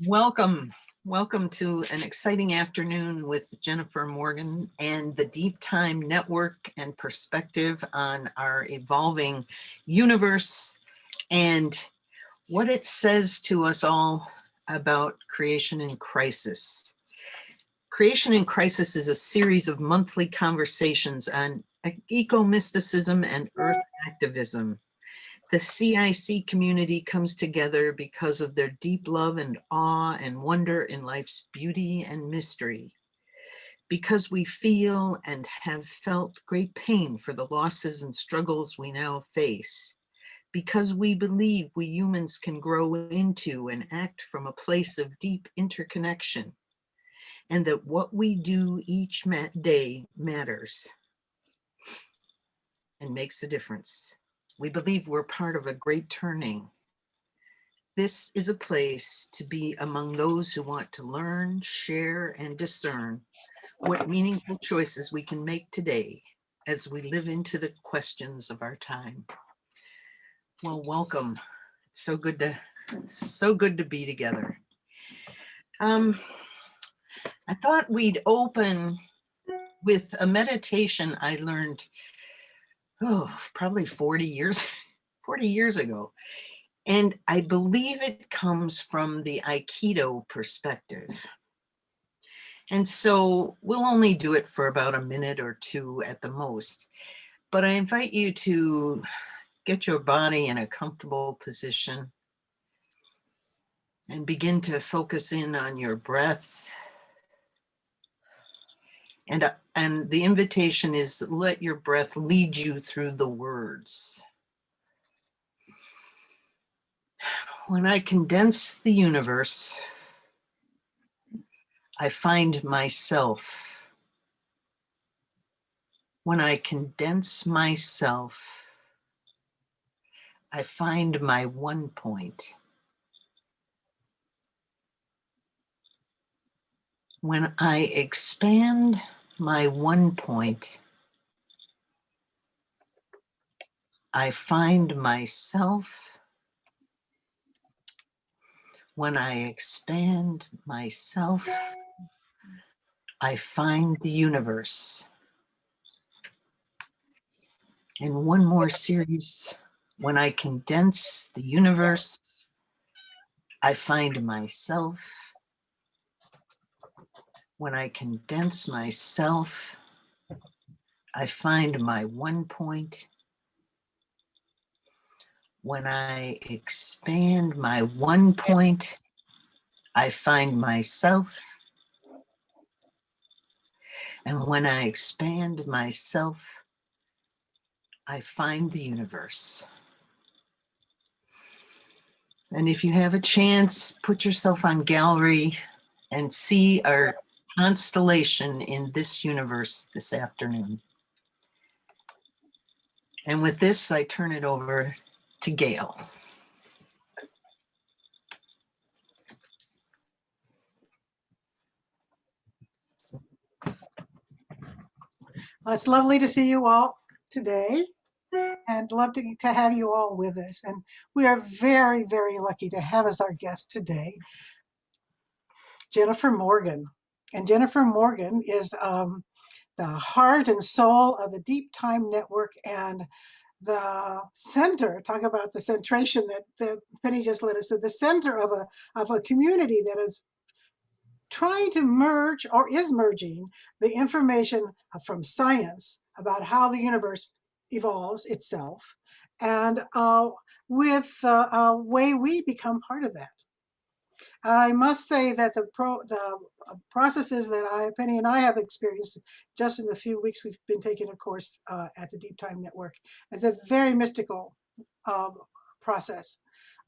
Welcome. Welcome to an exciting afternoon with Jennifer Morgan and the Deeptime Network and perspective on our evolving universe and what it says to us all about creation in crisis. Creation in Crisis is a series of monthly conversations on eco-mysticism and earth activism. The CIC community comes together because of their deep love and awe and wonder in life's beauty and mystery. Because we feel and have felt great pain for the losses and struggles we now face. Because we believe we humans can grow into and act from a place of deep interconnection. And that what we do each day matters and makes a difference. We believe we're part of a great turning. This is a place to be among those who want to learn, share, and discern what meaningful choices we can make today as we live into the questions of our time. Well, welcome. It's so good to be together. I thought we'd open with a meditation I learned, probably 40 years ago. And I believe it comes from the Aikido perspective. And so we'll only do it for about a minute or two at the most. But I invite you to get your body in a comfortable position and begin to focus in on your breath. And the invitation is let your breath lead you through the words. When I condense the universe, I find myself. When I condense myself, I find my one point. When I expand my one point, I find myself. When I expand myself, I find the universe. And one more series. When I condense the universe, I find myself. When I condense myself, I find my one point. When I expand my one point, I find myself. And when I expand myself, I find the universe. And if you have a chance, put yourself on gallery and see our constellation in this universe this afternoon. And with this, I turn it over to Gail. Well, it's lovely to see you all today and love to have you all with us. And we are very, very lucky to have as our guest today, Jennifer Morgan. And Jennifer Morgan is the heart and soul of the Deeptime Network and the center, talk about the centration that Penny just led us to, the center of a community that is trying to merge or is merging the information from science about how the universe evolves itself and with a way we become part of that. I must say that the processes that Penny and I have experienced just in the few weeks we've been taking a course at the Deeptime Network is a very mystical process,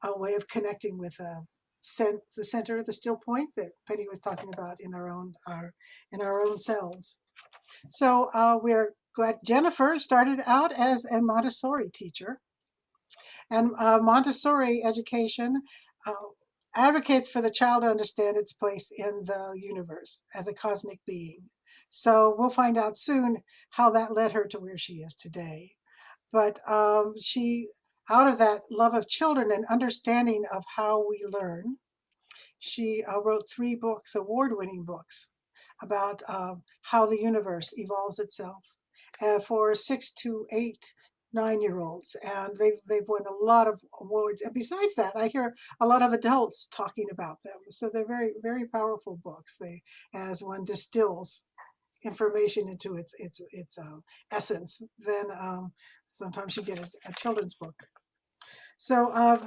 a way of connecting with the center, the still point that Penny was talking about in our own selves. So we're glad Jennifer started out as a Montessori teacher, and Montessori education advocates for the child to understand its place in the universe as a cosmic being. So we'll find out soon how that led her to where she is today. But she, out of that love of children and understanding of how we learn, She wrote 3 books, award-winning books, about how the universe evolves itself for 6 to 8, 9-year-olds, and they've won a lot of awards. And besides that, I hear a lot of adults talking about them. So they're very, very powerful books. They, as one distills information into its essence, then sometimes you get a children's book. So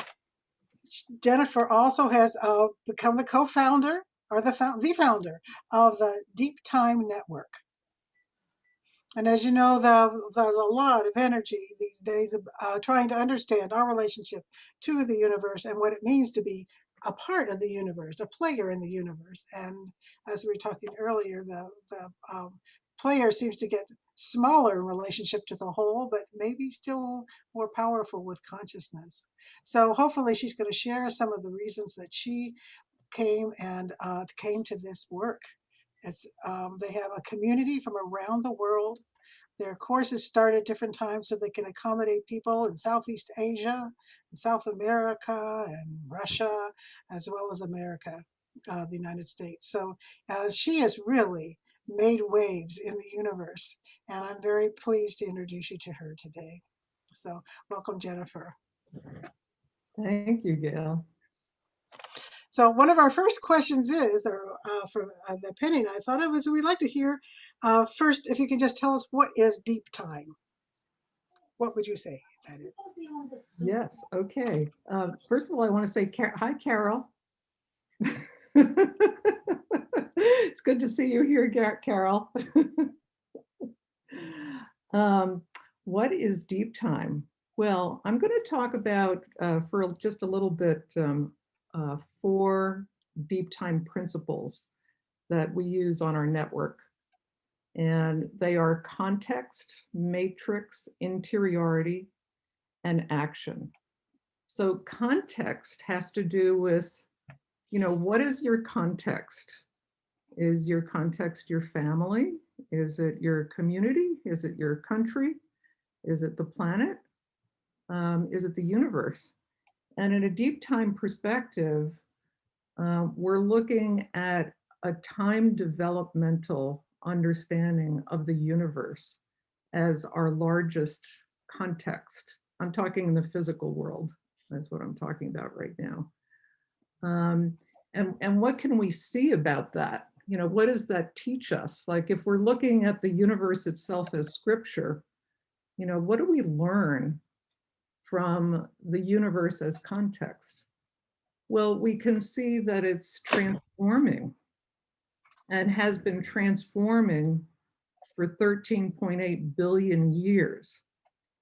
Jennifer also has become the co-founder or the founder of the Deeptime Network. And as you know, there's a lot of energy these days trying to understand our relationship to the universe and what it means to be a part of the universe, a player in the universe. And as we were talking earlier, the player seems to get smaller in relationship to the whole, but maybe still more powerful with consciousness. So hopefully she's going to share some of the reasons that she came to this work. It's, they have a community from around the world. Their courses start at different times so they can accommodate people in Southeast Asia, South America, and Russia, as well as America, the United States. So she has really made waves in the universe, and I'm very pleased to introduce you to her today. So welcome, Jennifer. Thank you, Gail. So one of our first questions is, for the Penny and I thought it was, we'd like to hear first, if you can just tell us what is deep time. What would you say that is? Yes, okay. First of all, I want to say hi, Carol. It's good to see you here, Carol. What is deep time? Well, I'm going to talk about, for just a little bit, 4 deep time principles that we use on our network. And they are context, matrix, interiority, and action. So context has to do with, what is your context? Is your context your family? Is it your community? Is it your country? Is it the planet? Is it the universe? And in a deep time perspective, we're looking at a time developmental understanding of the universe as our largest context. I'm talking in the physical world. That's what I'm talking about right now. And what can we see about that? What does that teach us? Like if we're looking at the universe itself as scripture, what do we learn from the universe as context? Well, we can see that it's transforming and has been transforming for 13.8 billion years.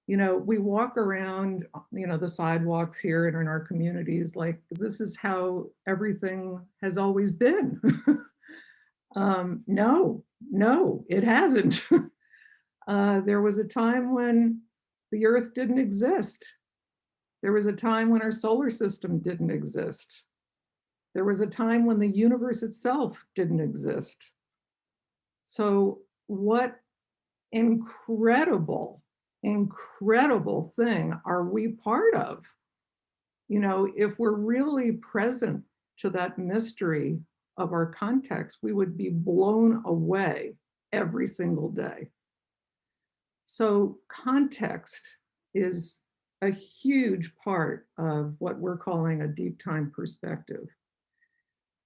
We walk around, the sidewalks here and in our communities, like this is how everything has always been. No, it hasn't. There was a time when the Earth didn't exist. There was a time when our solar system didn't exist. There was a time when the universe itself didn't exist. So what incredible thing are we part of? If we're really present to that mystery of our context, we would be blown away every single day. So context is a huge part of what we're calling a deep time perspective.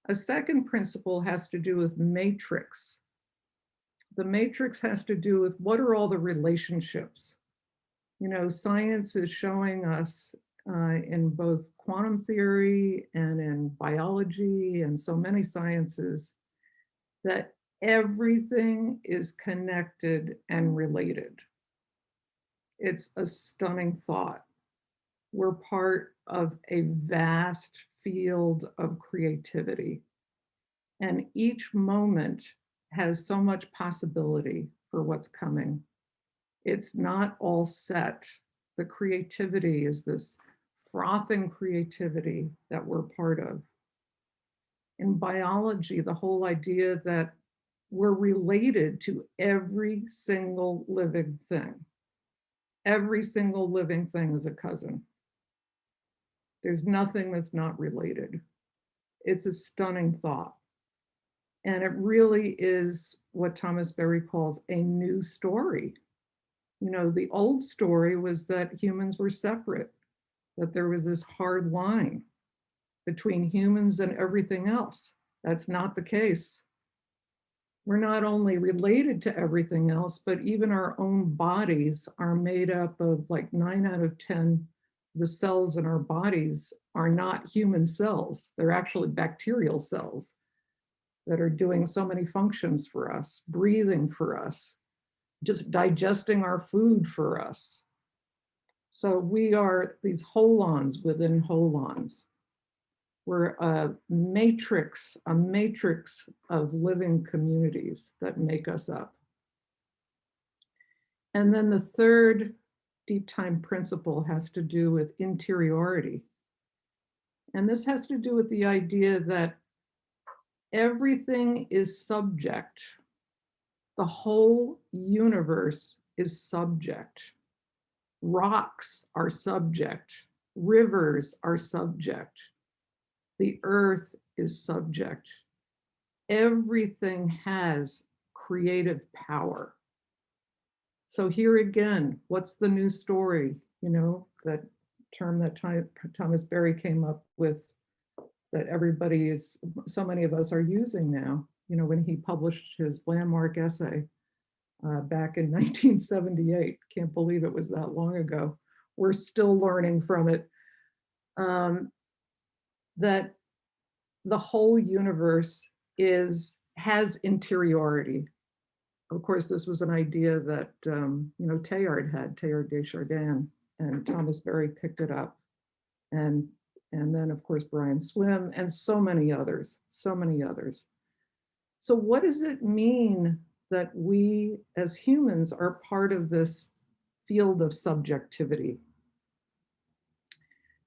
A second principle has to do with matrix. The matrix has to do with what are all the relationships. Science is showing us in both quantum theory and in biology and so many sciences that everything is connected and related. It's a stunning thought. We're part of a vast field of creativity, and each moment has so much possibility for what's coming. It's not all set. The creativity is this frothing creativity that we're part of. In biology, the whole idea that we're related to every single living thing. Every single living thing is a cousin. There's nothing that's not related. It's a stunning thought. And it really is what Thomas Berry calls a new story. You know, the old story was that humans were separate, that there was this hard line between humans and everything else. That's not the case. We're not only related to everything else, but even our own bodies are made up of like 9 out of 10. The cells in our bodies are not human cells. They're actually bacterial cells that are doing so many functions for us, breathing for us, just digesting our food for us. So we are these holons within holons. We're a matrix of living communities that make us up. And then the third deep time principle has to do with interiority. And this has to do with the idea that everything is subject. The whole universe is subject. Rocks are subject. Rivers are subject. The earth is subject. Everything has creative power. So here again, what's the new story? You know, that term that Thomas Berry came up with, that everybody is, so many of us are using now. You know, when he published his landmark essay back in 1978, can't believe it was that long ago. We're still learning from it. That the whole universe has interiority. Of course, this was an idea that you know, Teilhard de Chardin, and Thomas Berry picked it up, and then of course Brian Swim and so many others. So what does it mean that we as humans are part of this field of subjectivity?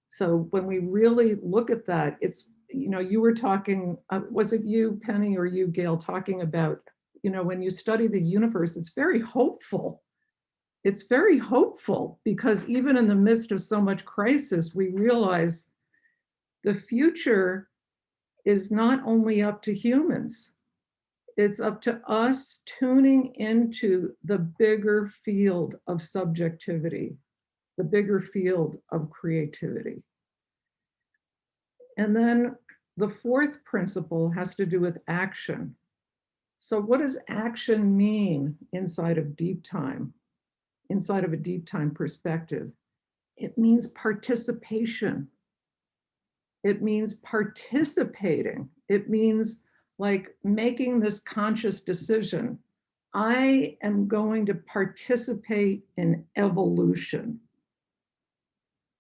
So when we really look at that, it's, you know, you were talking, was it you, Penny, or you, Gail, talking about, you know, when you study the universe, it's very hopeful. It's very hopeful because even in the midst of so much crisis, we realize the future is not only up to humans, it's up to us tuning into the bigger field of subjectivity, the bigger field of creativity. And then the fourth principle has to do with action. So what does action mean inside of deep time, inside of a deep time perspective? It means participation. It means participating. It means like making this conscious decision. I am going to participate in evolution.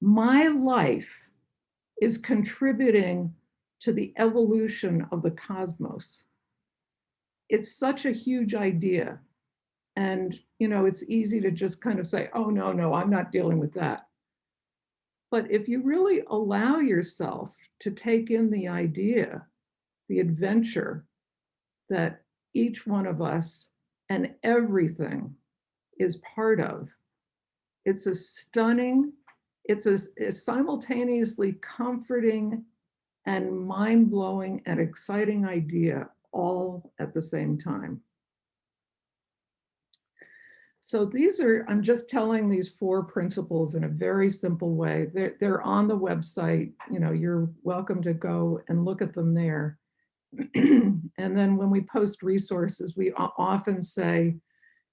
My life is contributing to the evolution of the cosmos. It's such a huge idea. And, you know, it's easy to just kind of say, oh, no, I'm not dealing with that. But if you really allow yourself to take in the idea, the adventure that each one of us and everything is part of, it's a stunning, it's a simultaneously comforting and mind-blowing and exciting idea all at the same time. So these are, I'm just telling these four principles in a very simple way. They're on the website. You know, you're welcome to go and look at them there. And then when we post resources, we often say,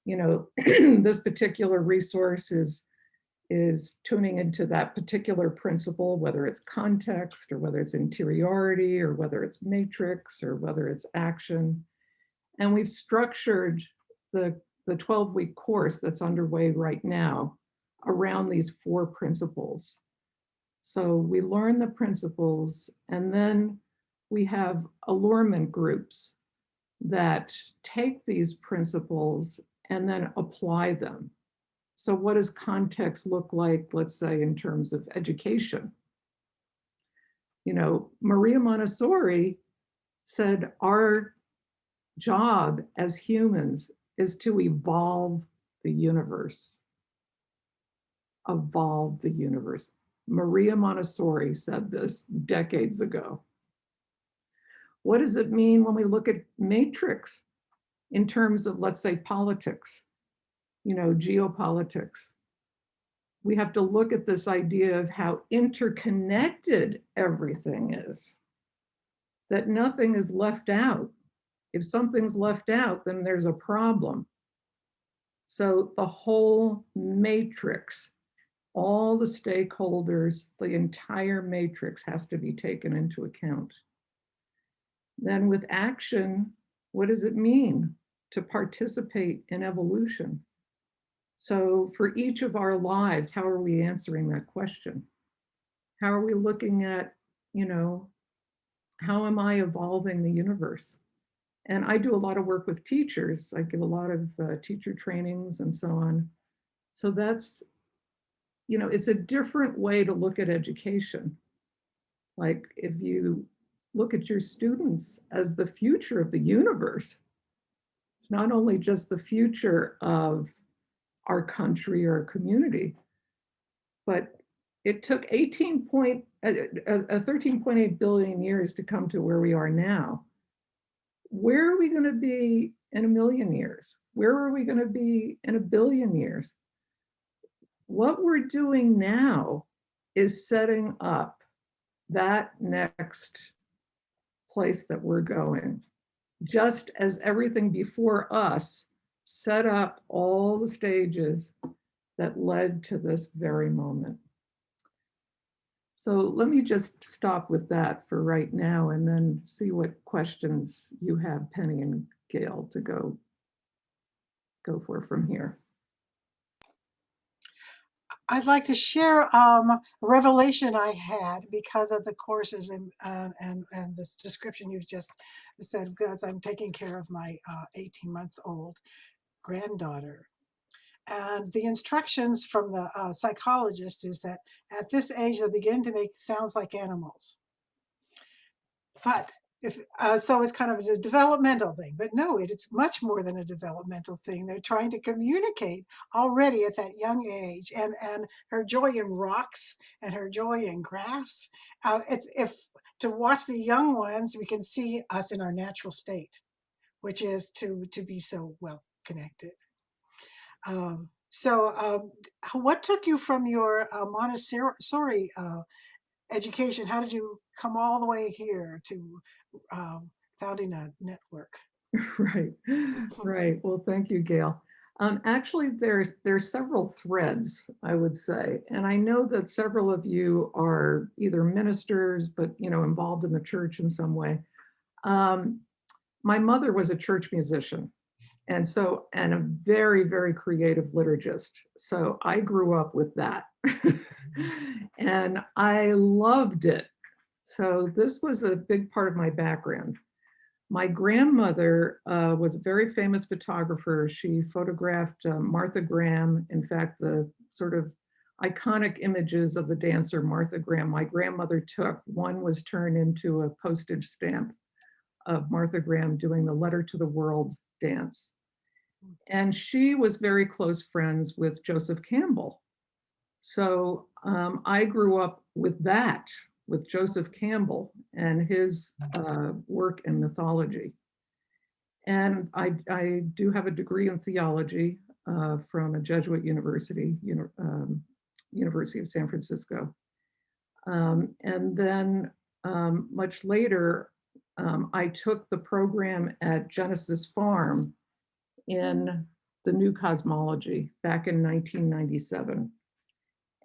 you know, this particular resource is tuning into that particular principle, whether it's context or whether it's interiority or whether it's matrix or whether it's action. And we've structured the 12-week course that's underway right now around these four principles. So we learn the principles, and then we have allurement groups that take these principles and then apply them. So what does context look like, let's say, in terms of education? You know, Maria Montessori said our job as humans is to evolve the universe. Evolve the universe. Maria Montessori said this decades ago. What does it mean when we look at matrix in terms of, let's say, politics, geopolitics? We have to look at this idea of how interconnected everything is, that nothing is left out. If something's left out, then there's a problem. So the whole matrix, all the stakeholders, the entire matrix has to be taken into account. Then with action, what does it mean to participate in evolution? So for each of our lives, how are we answering that question? How are we looking at, how am I evolving the universe? And I do a lot of work with teachers. I give a lot of teacher trainings and so on. So that's, it's a different way to look at education. Like if you look at your students as the future of the universe, it's not only just the future of our country or community, but it took 13.8 billion years to come to where we are now. Where are we going to be in a million years? Where are we going to be in a billion years? What we're doing now is setting up that next place that we're going, just as everything before us set up all the stages that led to this very moment. So let me just stop with that for right now and then see what questions you have, Penny and Gail, to go for from here. I'd like to share a revelation I had because of the courses and this description you just said, because I'm taking care of my 18-month-old granddaughter. And the instructions from the psychologist is that at this age, they begin to make sounds like animals. But so it's kind of a developmental thing, but no, it's much more than a developmental thing. They're trying to communicate already at that young age, and her joy in rocks and her joy in grass. If to watch the young ones, we can see us in our natural state, which is to be so well connected. What took you from your Montessori education? How did you come all the way here to founding a network? Right. Well, thank you, Gail. Actually, there's several threads, I would say, and I know that several of you are either ministers, but involved in the church in some way. My mother was a church musician, and a very, very creative liturgist. So I grew up with that, and I loved it. So this was a big part of my background. My grandmother was a very famous photographer. She photographed Martha Graham. In fact, the sort of iconic images of the dancer Martha Graham, my grandmother took. One was turned into a postage stamp of Martha Graham doing the Letter to the World dance. And she was very close friends with Joseph Campbell. So I grew up with that, with Joseph Campbell and his work in mythology. And I do have a degree in theology from a Jesuit university, University of San Francisco. And then much later, I took the program at Genesis Farm in the new cosmology back in 1997.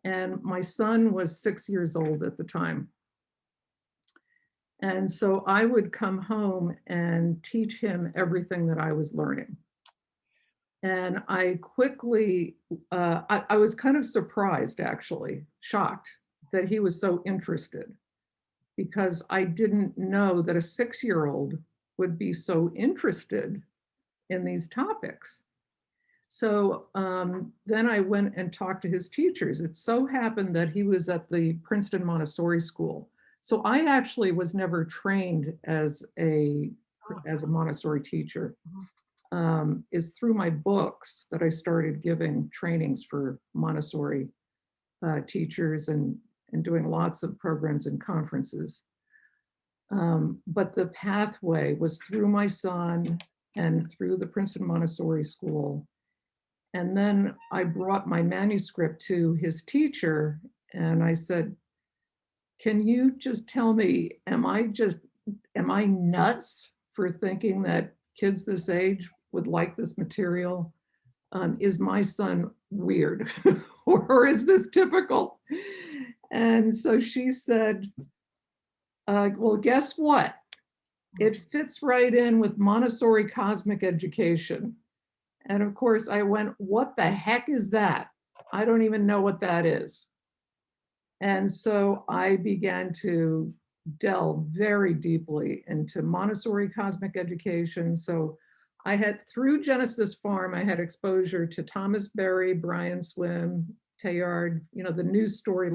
And my son was 6 years old at the time. And so I would come home and teach him everything that I was learning. And I quickly, I was kind of surprised, actually, shocked that he was so interested, because I didn't know that a 6-year-old would be so interested in these topics. So then I went and talked to his teachers. It so happened that he was at the Princeton Montessori School. So I actually was never trained as a Montessori teacher. Is through my books that I started giving trainings for Montessori teachers and doing lots of programs and conferences. But the pathway was through my son and through the Princeton Montessori School. And then I brought my manuscript to his teacher and I said, can you just tell me, am I nuts for thinking that kids this age would like this material? Is my son weird or is this typical? And so she said, well, guess what? It fits right in with Montessori cosmic education. And of course I went, what the heck is that? I don't even know what that is. And so I began to delve very deeply into Montessori cosmic education. So I had, through Genesis Farm, I had exposure to Thomas Berry, Brian Swim, Teilhard, the news story.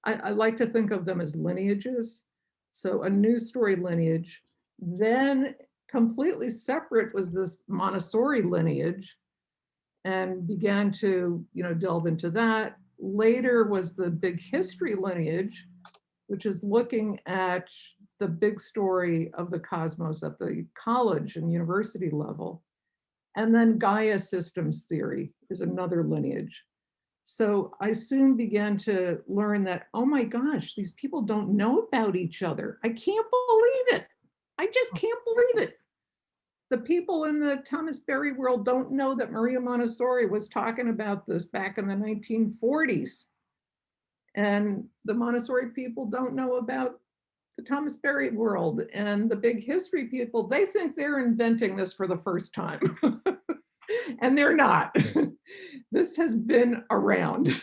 I like to think of them as lineages. So a news story lineage. Then completely separate was this Montessori lineage, and began to delve into that. Later was the big history lineage, which is looking at the big story of the cosmos at the college and university level. And then Gaia systems theory is another lineage. So I soon began to learn that, oh my gosh, these people don't know about each other. I can't believe it. I just can't believe it. The people in the Thomas Berry world don't know that Maria Montessori was talking about this back in the 1940s. And the Montessori people don't know about the Thomas Berry world. And the big history people, they think they're inventing this for the first time. And they're not. This has been around.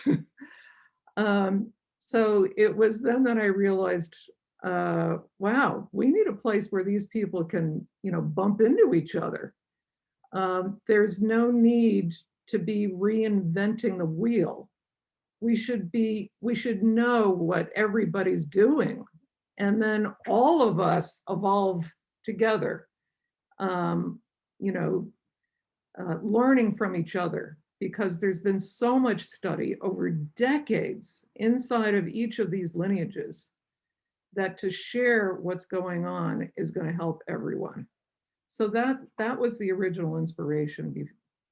So it was then that I realized, wow, we need a place where these people can, bump into each other. There's no need to be reinventing the wheel. We should know what everybody's doing, and then all of us evolve together, learning from each other, because there's been so much study over decades inside of each of these lineages that to share what's going on is going to help everyone. So that was the original inspiration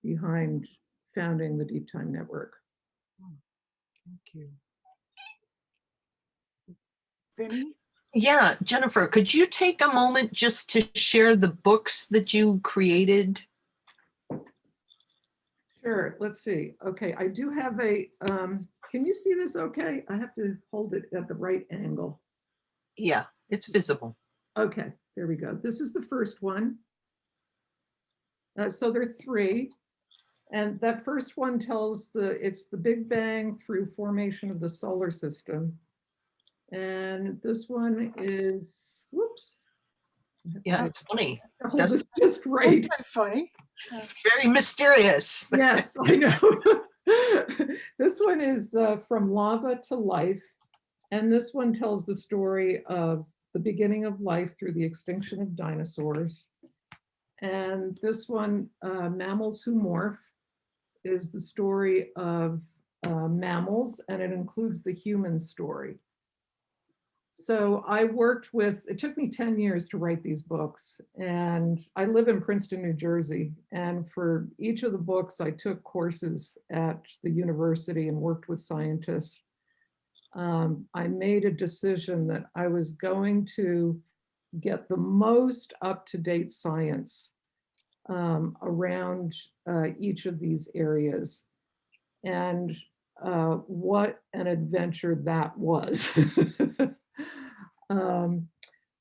behind founding the Deeptime Network. Thank you. Penny? Yeah, Jennifer, could you take a moment just to share the books that you created? Sure, let's see. Okay, I do have a, can you see this okay? I have to hold it at the right angle. Yeah, it's visible. Okay, there we go. This is the first one. So there are three. And that first one tells it's the Big Bang through formation of the solar system. And this one is, whoops. Yeah, it's funny. Hold this just right. That's funny. Very mysterious. Yes, I know. This one is From Lava to Life. And this one tells the story of the beginning of life through the extinction of dinosaurs. And this one, Mammals Who Morph, is the story of mammals, and it includes the human story. So I worked with, it took me 10 years to write these books, and I live in Princeton, New Jersey. And for each of the books, I took courses at the university and worked with scientists. I made a decision that I was going to get the most up-to-date science around each of these areas. And what an adventure that was.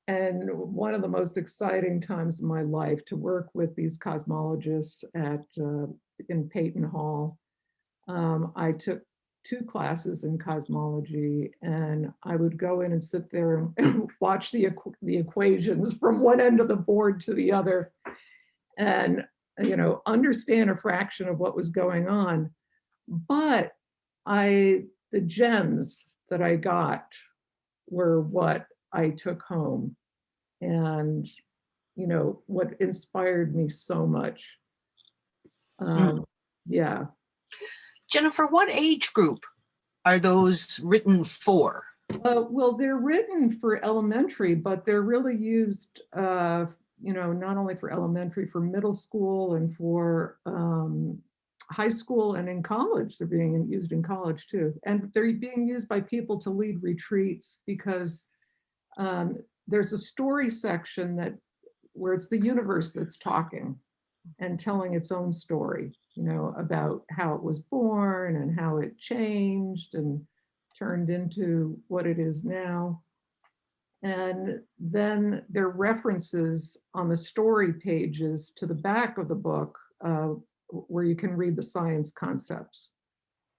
And one of the most exciting times in my life to work with these cosmologists in Peyton Hall. I took 2 classes in cosmology, and I would go in and sit there and watch the equations from one end of the board to the other, and understand a fraction of what was going on. But the gems that I got were what I took home, and what inspired me so much. Yeah. Jennifer, what age group are those written for? Well, they're written for elementary, but they're really used, not only for elementary, for middle school and for high school and in college. They're being used in college too. And they're being used by people to lead retreats because there's a story section where it's the universe that's talking and telling its own story, about how it was born and how it changed and turned into what it is now. And then there are references on the story pages to the back of the book where you can read the science concepts.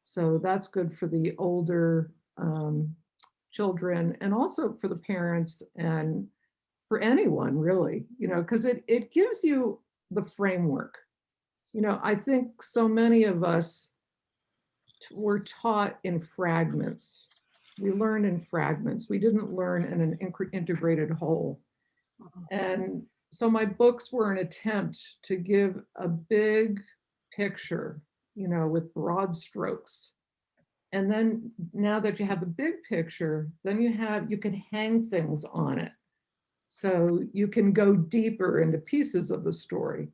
So that's good for the older children and also for the parents and for anyone really, because it gives you the framework. I think so many of us were taught in fragments. We learned in fragments. We didn't learn in an integrated whole. And so my books were an attempt to give a big picture, with broad strokes. And then now that you have the big picture, then you can hang things on it. So you can go deeper into pieces of the story.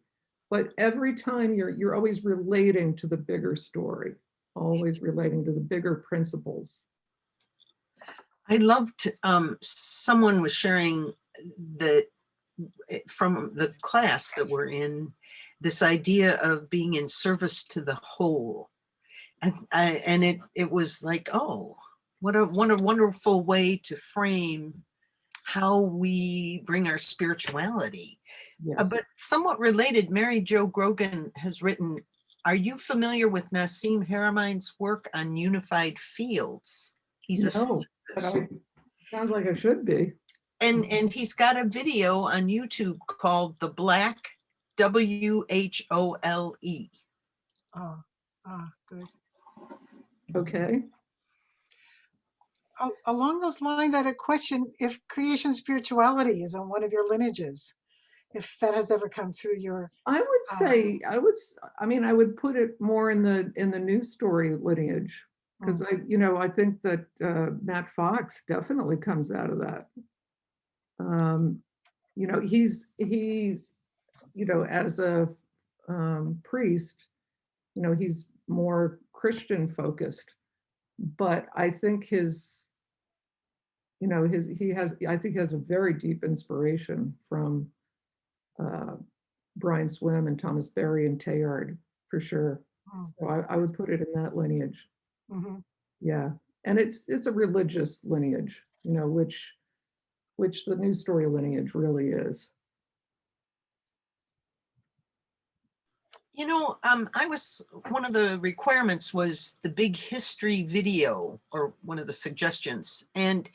But every time you're always relating to the bigger story, always relating to the bigger principles. I loved, someone was sharing that from the class that we're in, this idea of being in service to the whole. And it was like, oh, what a wonderful way to frame how we bring our spirituality. Yes. But somewhat related, Mary Jo Grogan has written, are you familiar with Nassim Haramine's work on unified fields? He's a No, but sounds like I should be. and he's got a video on YouTube called The Black, WHOLE. Good. Okay. Along those lines, I had a question if creation spirituality is on one of your lineages, if that has ever come through your. I would say I would put it more in the new story lineage because I think that Matt Fox definitely comes out of that. He's as a priest, he's more Christian focused, but I think he has a very deep inspiration from Brian Swim and Thomas Berry and Teilhard for sure. So I would put it in that lineage. Yeah, and it's a religious lineage, which the new story lineage really is. One of the requirements was the big history video, or one of the suggestions. And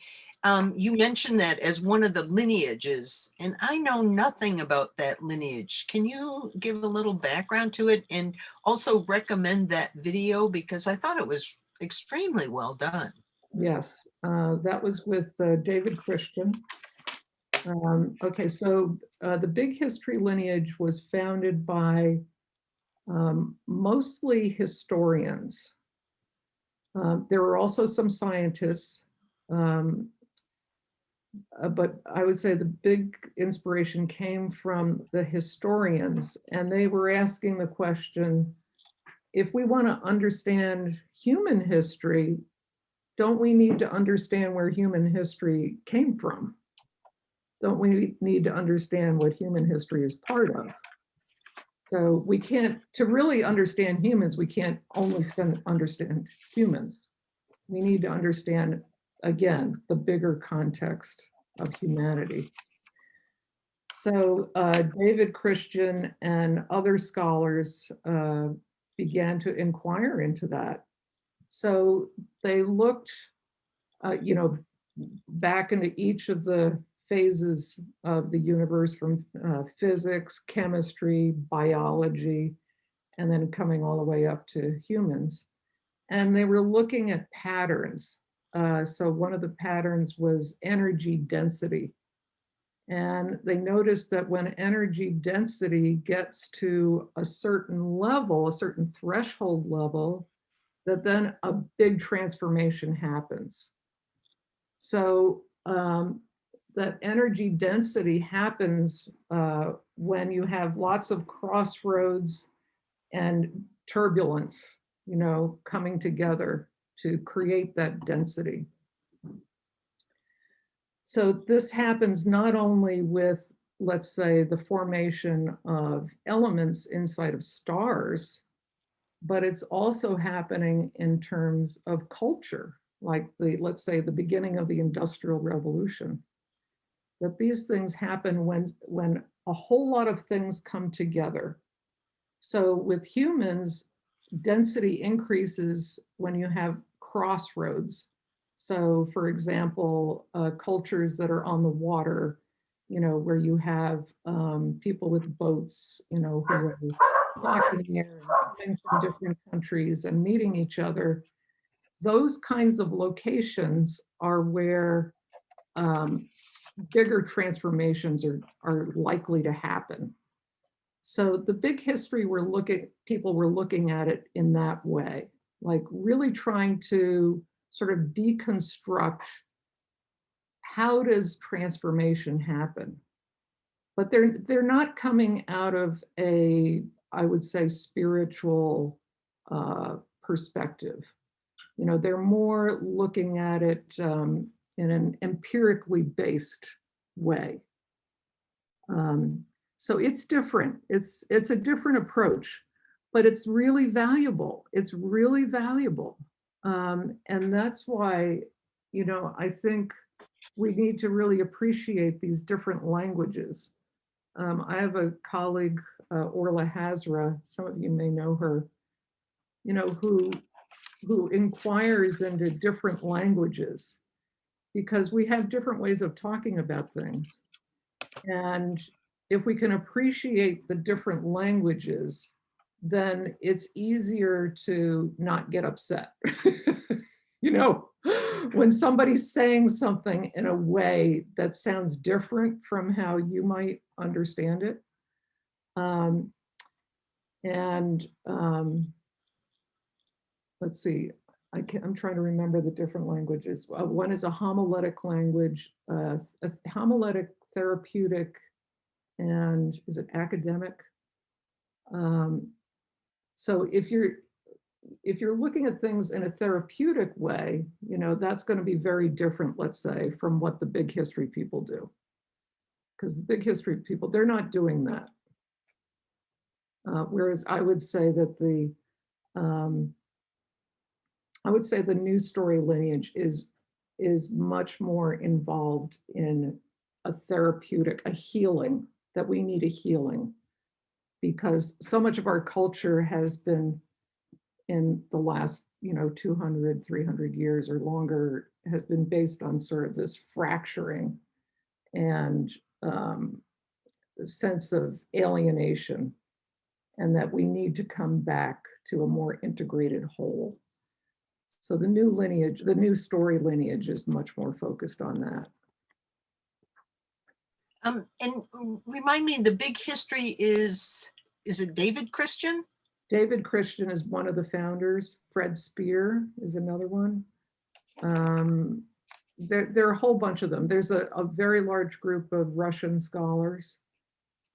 you mentioned that as one of the lineages, and I know nothing about that lineage. Can you give a little background to it and also recommend that video? Because I thought it was extremely well done. Yes, that was with David Christian. Okay, so the big history lineage was founded by mostly historians. There were also some scientists, but I would say the big inspiration came from the historians, and they were asking the question, if we want to understand human history, don't we need to understand where human history came from? Don't we need to understand what human history is part of? So we can't, to really understand humans, we can't only understand humans. We need to understand, again, the bigger context of humanity. So David Christian and other scholars began to inquire into that. So they looked, back into each of the phases of the universe from physics, chemistry, biology, and then coming all the way up to humans. And they were looking at patterns. So one of the patterns was energy density. And they noticed that when energy density gets to a certain level, a certain threshold level, that then a big transformation happens. So that energy density happens when you have lots of crossroads and turbulence, you know, coming together to create that density. So this happens not only with, let's say, the formation of elements inside of stars, but it's also happening in terms of culture, like let's say, the beginning of the Industrial Revolution. That these things happen when a whole lot of things come together. So with humans, density increases when you have crossroads. So for example, cultures that are on the water, you know, where you have people with boats, you know, who are talking here and coming from different countries and meeting each other. Those kinds of locations are where bigger transformations are likely to happen. So the big history people were looking at it in that way, like really trying to sort of deconstruct how does transformation happen. But they're not coming out of a, I would say, spiritual perspective. You know, they're more looking at it in an empirically based way. So it's different. It's a different approach, but it's really valuable. It's really valuable. And that's why, you know, I think we need to really appreciate these different languages. I have a colleague, Orla Hazra, some of you may know her, you know, who inquires into different languages because we have different ways of talking about things. And if we can appreciate the different languages, then it's easier to not get upset. You know, when somebody's saying something in a way that sounds different from how you might understand it. Let's see, I'm trying to remember the different languages. One is a homiletic language, a homiletic therapeutic, and is it academic? So if you're looking at things in a therapeutic way, you know, that's going to be very different, let's say, from what the big history people do. Because the big history people, they're not doing that. Whereas I would say that the new story lineage is much more involved in a therapeutic, a healing, that we need a healing. Because so much of our culture has been, in the last, you know, 200, 300 years or longer, has been based on sort of this fracturing and sense of alienation, and that we need to come back to a more integrated whole. So the new lineage, the new story lineage, is much more focused on that. And remind me, the big history is it David Christian? David Christian is one of the founders. Fred Spear is another one. There are a whole bunch of them. There's a very large group of Russian scholars.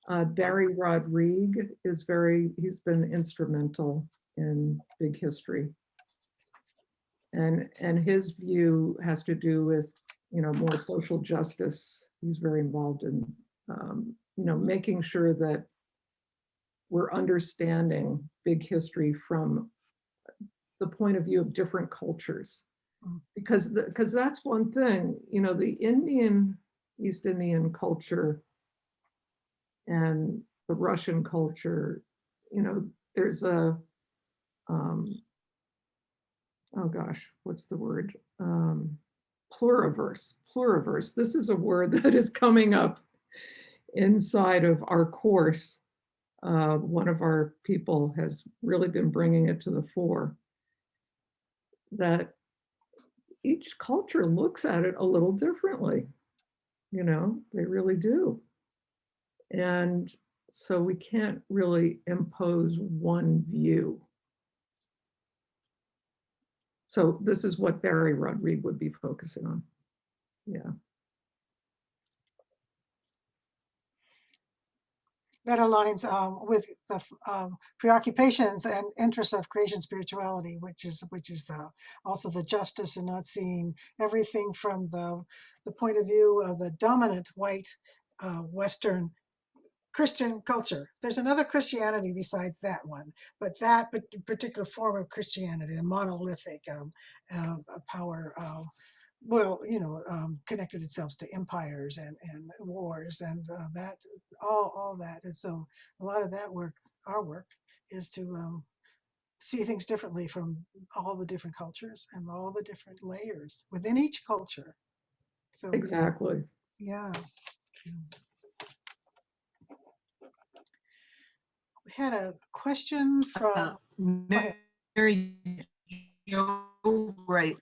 Barry Rodriguez is he's been instrumental in big history. And his view has to do with, you know, more social justice. He's very involved in, you know, making sure that we're understanding big history from the point of view of different cultures. Because that's one thing, you know, the East Indian culture and the Russian culture, you know, there's a, oh gosh, what's the word? Pluriverse. This is a word that is coming up inside of our course. One of our people has really been bringing it to the fore, that each culture looks at it a little differently. You know, they really do. And so we can't really impose one view. So this is what Barry Rodriguez would be focusing on. Yeah. That aligns with the preoccupations and interests of creation spirituality, which is the also the justice and not seeing everything from the point of view of the dominant white Western Christian culture. There's another Christianity besides that one, but that particular form of Christianity, the monolithic power, connected itself to empires and wars and that all that. And so a lot of that work, our work, is to see things differently from all the different cultures and all the different layers within each culture. So Exactly. yeah. We had a question from Mary Jo, right?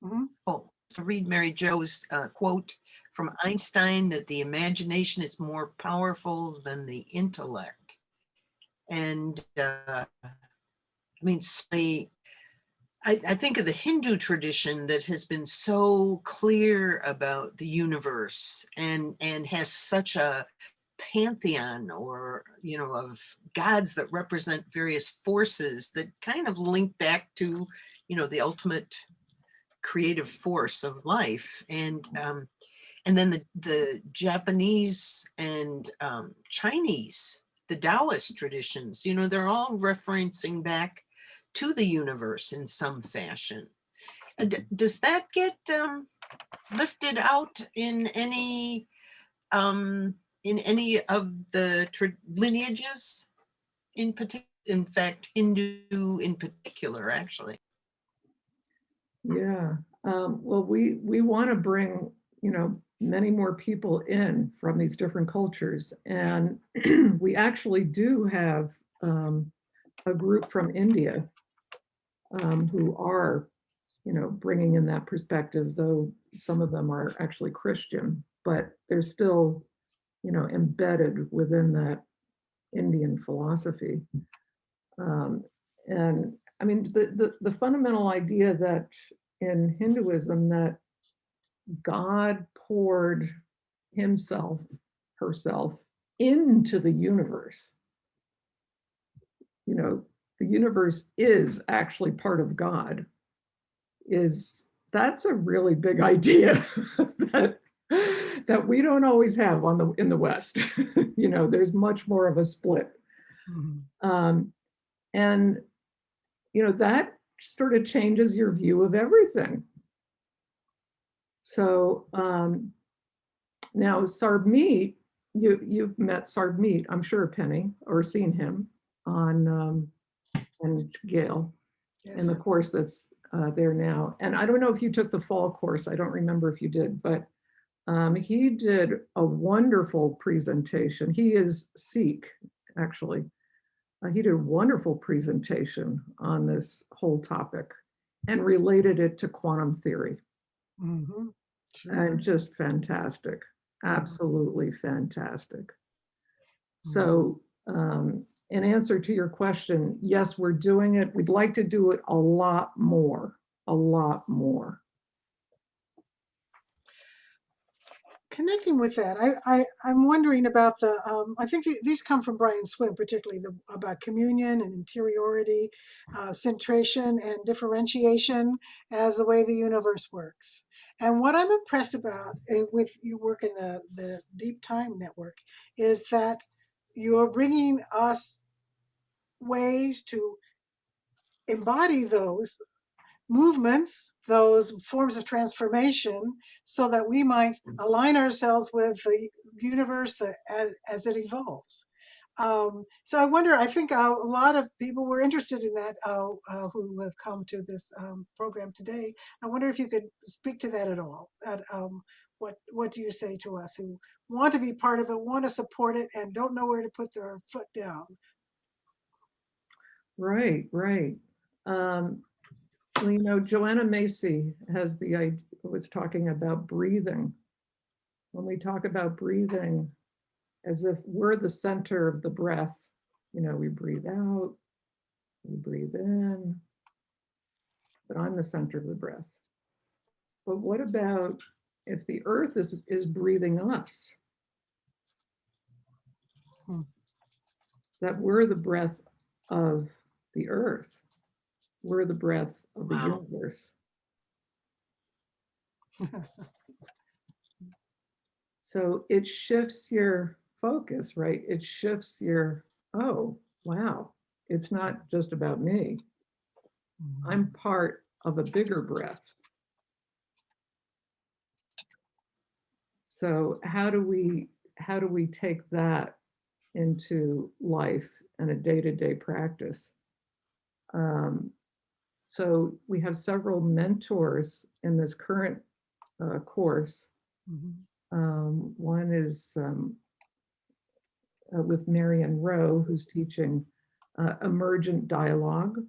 Mhm. Oh, to read Mary Jo's quote from Einstein that the imagination is more powerful than the intellect. And I mean, I think of the Hindu tradition that has been so clear about the universe and has such a pantheon, or of gods that represent various forces that kind of link back to the ultimate creative force of life. And then the Japanese and Chinese, the Taoist traditions, they're all referencing back to the universe in some fashion. And does that get lifted out in any of the lineages in particular? In fact, Hindu in particular, actually. Yeah. Well, we want to bring, many more people in from these different cultures. And we actually do have a group from India who are, bringing in that perspective, though some of them are actually Christian, but they're still, embedded within that Indian philosophy. And I mean, the fundamental idea that in Hinduism that God poured himself, herself into the universe. The universe is actually part of God. That's a really big idea that we don't always have in the West. There's much more of a split. Mhm. And that sort of changes your view of everything. So now Sarmeet, you've met Sarmeet, I'm sure, Penny, or seen him on and Gail in the Yes. course that's there now. And I don't know if you took the fall course. I don't remember if you did, but he did a wonderful presentation. He is CIC, actually. He did a wonderful presentation on this whole topic and related it to quantum theory. Mm-hmm. Sure. And just fantastic, absolutely fantastic. Mm-hmm. So in answer to your question, yes, we're doing it. We'd like to do it a lot more, a lot more. Connecting with that, I'm wondering about I think these come from Brian Swim, particularly about communion and interiority, centration and differentiation as the way the universe works. And what I'm impressed about with your work in the Deeptime Network is that you're bringing us ways to embody those movements, those forms of transformation, so that we might align ourselves with the universe as it evolves. So I wonder, I think a lot of people were interested in that who have come to this program today. I wonder if you could speak to that at all. What do you say to us who want to be part of it, want to support it, and don't know where to put their foot down? Right, right. Well, Joanna Macy was talking about breathing. When we talk about breathing, as if we're the center of the breath, we breathe out, we breathe in, but I'm the center of the breath. But what about if the earth is breathing us, that we're the breath of the earth, we're the breath of the Wow. universe. So it shifts your focus, right? It shifts your, oh, wow, it's not just about me. I'm part of a bigger breath. So how do we take that into life and a day-to-day practice? So we have several mentors in this current course. One is with Marianne Rowe, who's teaching Emergent Dialogue,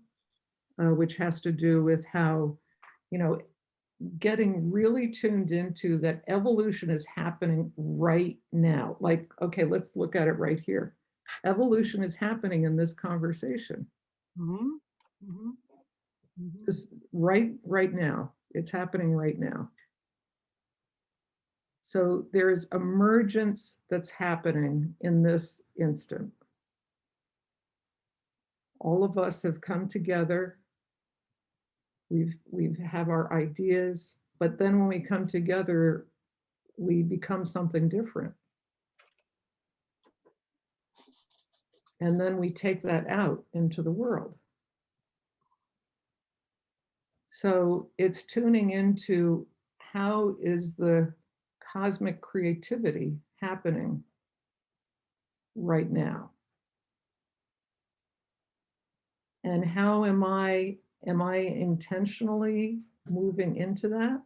which has to do with how, getting really tuned into that evolution is happening right now. Like, okay, let's look at it right here. Evolution is happening in this conversation. This right now. It's happening right now. So there is emergence that's happening in this instant. All of us have come together. We have our ideas, but then when we come together, we become something different. And then we take that out into the world. So it's tuning into how is the cosmic creativity happening right now? And how am I intentionally moving into that?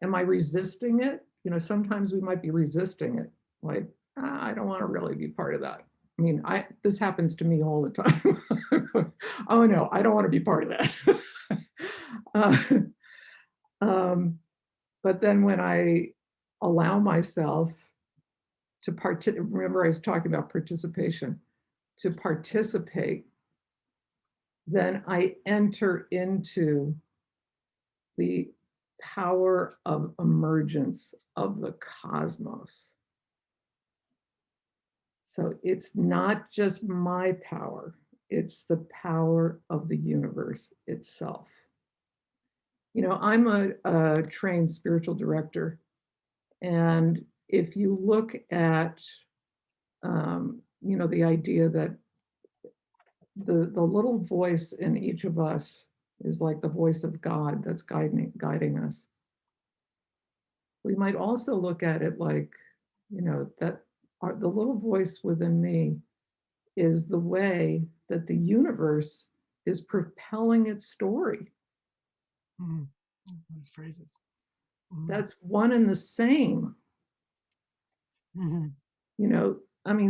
Am I resisting it? Sometimes we might be resisting it. Like, I don't want to really be part of that. I mean, this happens to me all the time. Oh no, I don't want to be part of that. But then when I allow myself to remember I was talking about participation, to participate, then I enter into the power of emergence of the cosmos. So it's not just my power, it's the power of the universe itself. I'm a trained spiritual director. And if you look at, the idea that the little voice in each of us is like the voice of God that's guiding us. We might also look at it like, that the little voice within me is the way that the universe is propelling its story. Those phrases. That's one and the same.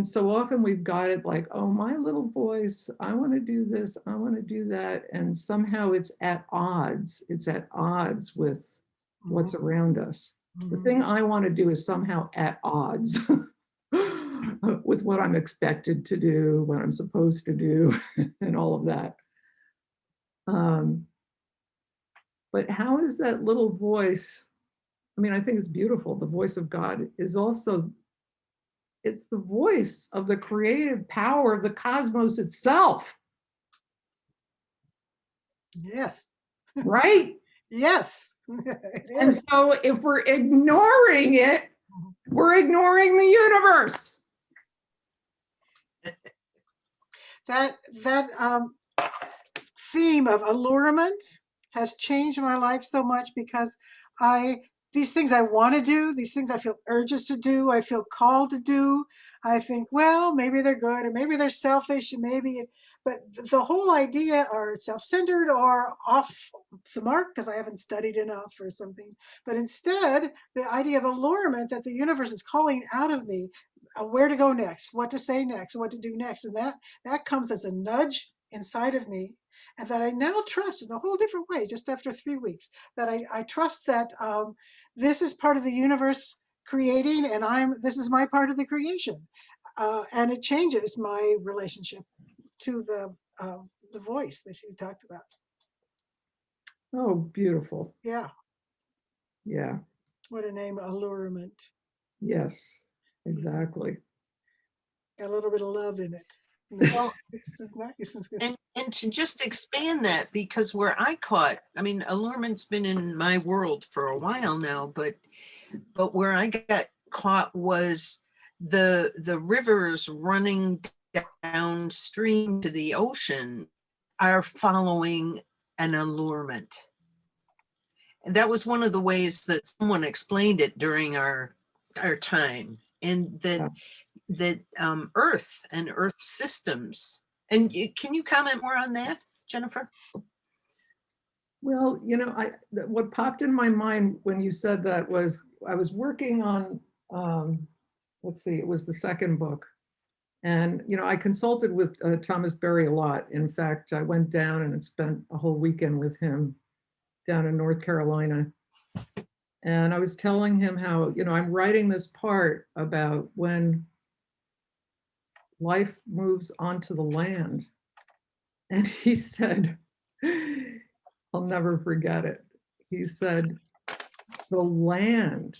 So often we've got it like, oh, my little voice, I want to do this, I want to do that. And somehow it's at odds. It's at odds with what's around us. The thing I want to do is somehow at odds with what I'm expected to do, what I'm supposed to do, and all of that. But how is that little voice? I mean, I think it's beautiful. The voice of God is also, it's the voice of the creative power of the cosmos itself. Yes. Right? Yes. And so if we're ignoring it, we're ignoring the universe. That theme of allurement has changed my life so much, because these things I want to do, these things I feel urges to do, I feel called to do, I think, well, maybe they're good, or maybe they're selfish, and but the whole idea are self-centered or off the mark because I haven't studied enough or something. But instead, the idea of allurement, that the universe is calling out of me, where to go next, what to say next, what to do next. And that comes as a nudge inside of me, and that I now trust in a whole different way, just after 3 weeks, that I trust that this is part of the universe creating, and this is my part of the creation. And it changes my relationship to the voice that you talked about. Oh, beautiful. Yeah. Yeah. What a name, allurement. Yes, exactly. A little bit of love in it. Well, It's nice. and to just expand that, because where I caught, I mean, allurement's been in my world for a while now, but where I got caught was the rivers running downstream to the ocean are following an allurement. And that was one of the ways that someone explained it during our time, and that Earth and Earth systems. And can you comment more on that, Jennifer? Well, you know, what popped in my mind when you said that was I was working on, let's see, it was the second book. And, you know, I consulted with Thomas Berry a lot. In fact, I went down and spent a whole weekend with him down in North Carolina. And I was telling him how, you know, I'm writing this part about when life moves onto the land. And he said, I'll never forget it. He said, the land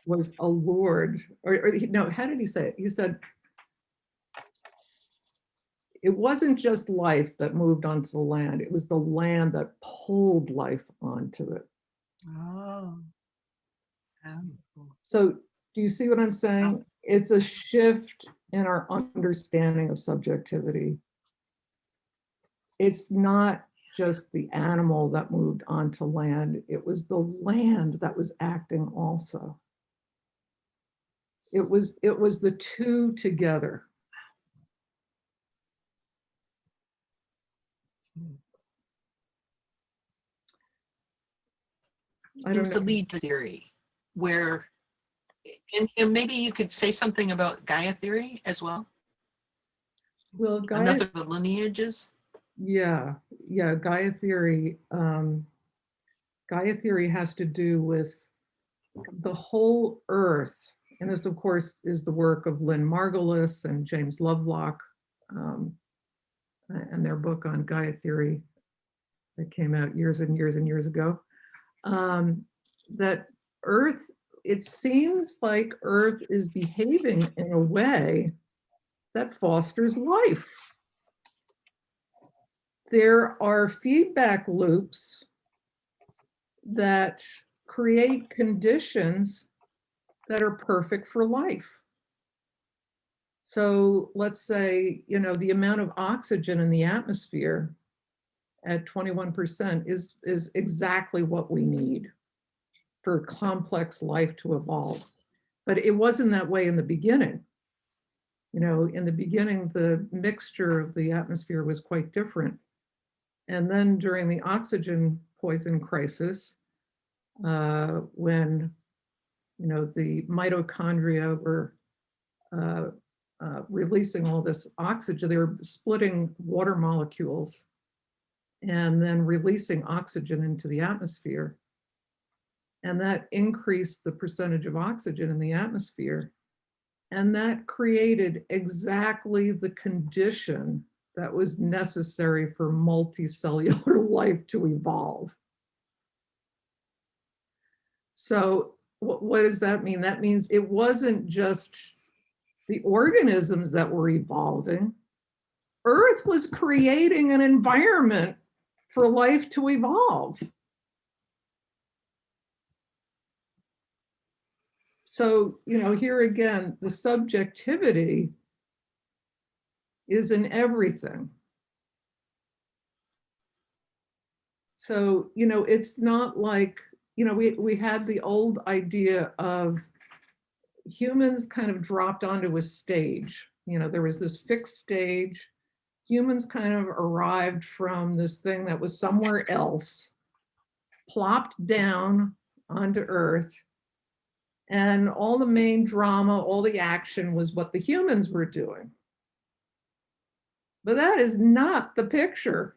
was allured, or no, how did he say it? He said, it wasn't just life that moved onto the land, it was the land that pulled life onto it. Oh. So do you see what I'm saying? It's a shift in our understanding of subjectivity. It's not just the animal that moved onto land, it was the land that was acting also. It was the two together. I don't To know. lead to theory, where, and maybe you could say something about Gaia theory as well. Well, Gaia, Another of the lineages. yeah, Gaia theory. Gaia theory has to do with the whole Earth, and this, of course, is the work of Lynn Margulis and James Lovelock, and their book on Gaia theory that came out years and years and years ago. That Earth, it seems like Earth is behaving in a way that fosters life. There are feedback loops that create conditions that are perfect for life. So let's say, you know, the amount of oxygen in the atmosphere at 21% is exactly what we need for complex life to evolve. But it wasn't that way in the beginning. You know, in the beginning, the mixture of the atmosphere was quite different. And then during the oxygen poison crisis, when, you know, the mitochondria were releasing all this oxygen, they were splitting water molecules and then releasing oxygen into the atmosphere. And that increased the percentage of oxygen in the atmosphere. And that created exactly the condition that was necessary for multicellular life to evolve. So what does that mean? That means it wasn't just the organisms that were evolving. Earth was creating an environment for life to evolve. So, you know, here again, the subjectivity is in everything. So, you know, it's not like, you know, we had the old idea of humans kind of dropped onto a stage. You know, there was this fixed stage. Humans kind of arrived from this thing that was somewhere else, plopped down onto Earth, and all the main drama, all the action was what the humans were doing. But that is not the picture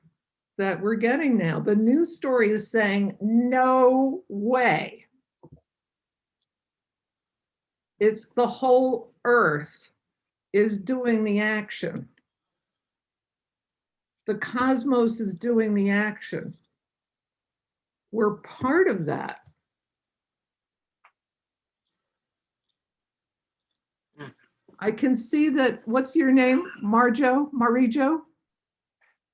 that we're getting now. The news story is saying, no way. It's the whole Earth is doing the action. The cosmos is doing the action. We're part of that. I can see that. What's your name? Marijo?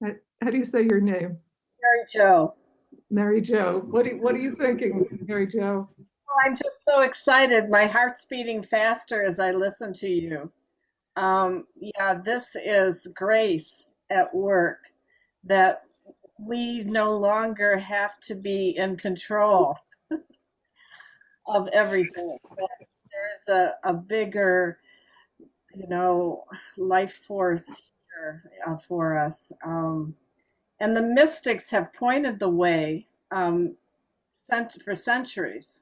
How do you say your name? Mary Jo. Mary Jo. What are you thinking, Mary Jo? Well, I'm just so excited. My heart's beating faster as I listen to you. Yeah, this is grace at work, that we no longer have to be in control of everything. That there's a bigger, life force here for us. And the mystics have pointed the way for centuries.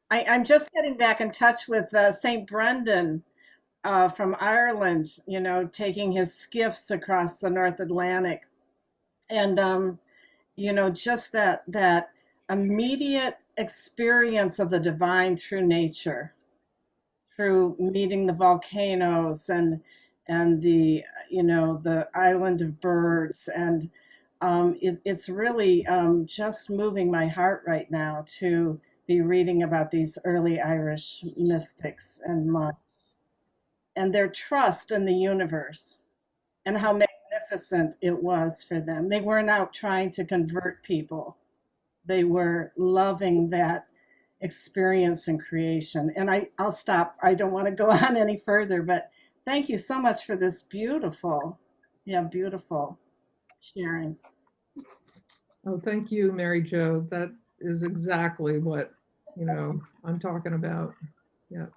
I'm just getting back in touch with St. Brendan from Ireland, taking his skiffs across the North Atlantic. And, just that immediate experience of the divine through nature, through meeting the volcanoes and the island of birds. And it's really just moving my heart right now to be reading about these early Irish mystics and monks and their trust in the universe and how magnificent it was for them. They weren't out trying to convert people. They were loving that experience and creation. And I'll stop. I don't want to go on any further, but thank you so much for this beautiful sharing. Oh, thank you, Mary Jo. That is exactly what, I'm talking about. Yeah.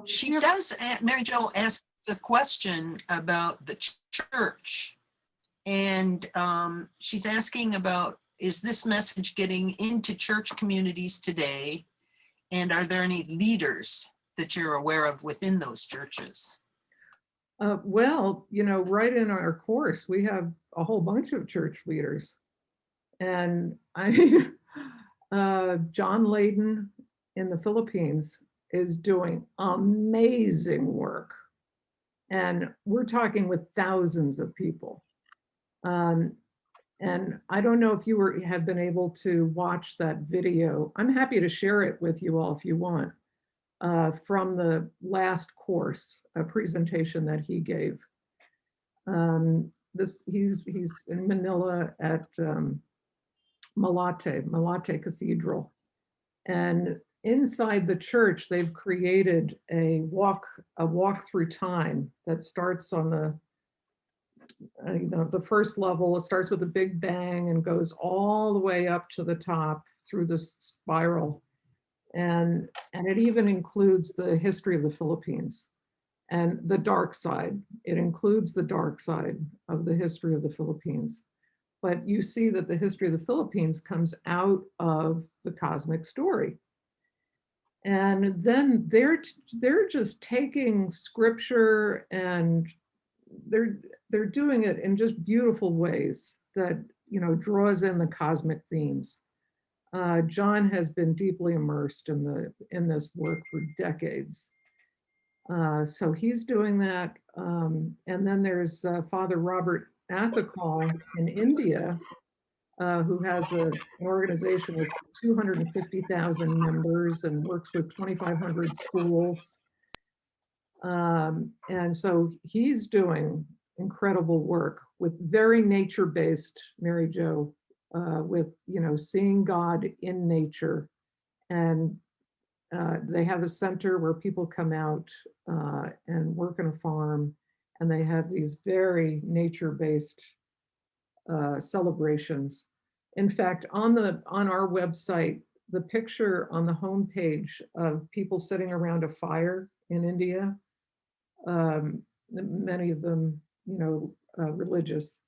She does, Mary Jo asks a question about the church. And she's asking about, is this message getting into church communities today? And are there any leaders that you're aware of within those churches? Well, right in our course, we have a whole bunch of church leaders. And I mean, John Layden in the Philippines is doing amazing work. And we're talking with thousands of people. And I don't know if you have been able to watch that video. I'm happy to share it with you all if you want, from the last course, a presentation that he gave. He's in Manila at Malate Cathedral. And inside the church, they've created a walk through time that starts on the first level. It starts with a big bang and goes all the way up to the top through this spiral. And it even includes the history of the Philippines and the dark side. It includes the dark side of the history of the Philippines. But you see that the history of the Philippines comes out of the cosmic story. And then they're just taking scripture and they're doing it in just beautiful ways that draws in the cosmic themes. John has been deeply immersed in this work for decades. So he's doing that. And then there's Father Robert Athakal in India, who has an organization with 250,000 members and works with 2,500 schools. And so he's doing incredible work with very nature-based, Mary Jo, with seeing God in nature. And they have a center where people come out and work on a farm, and they have these very nature-based celebrations. In fact, on our website, the picture on the homepage of people sitting around a fire in India, many of them, religious.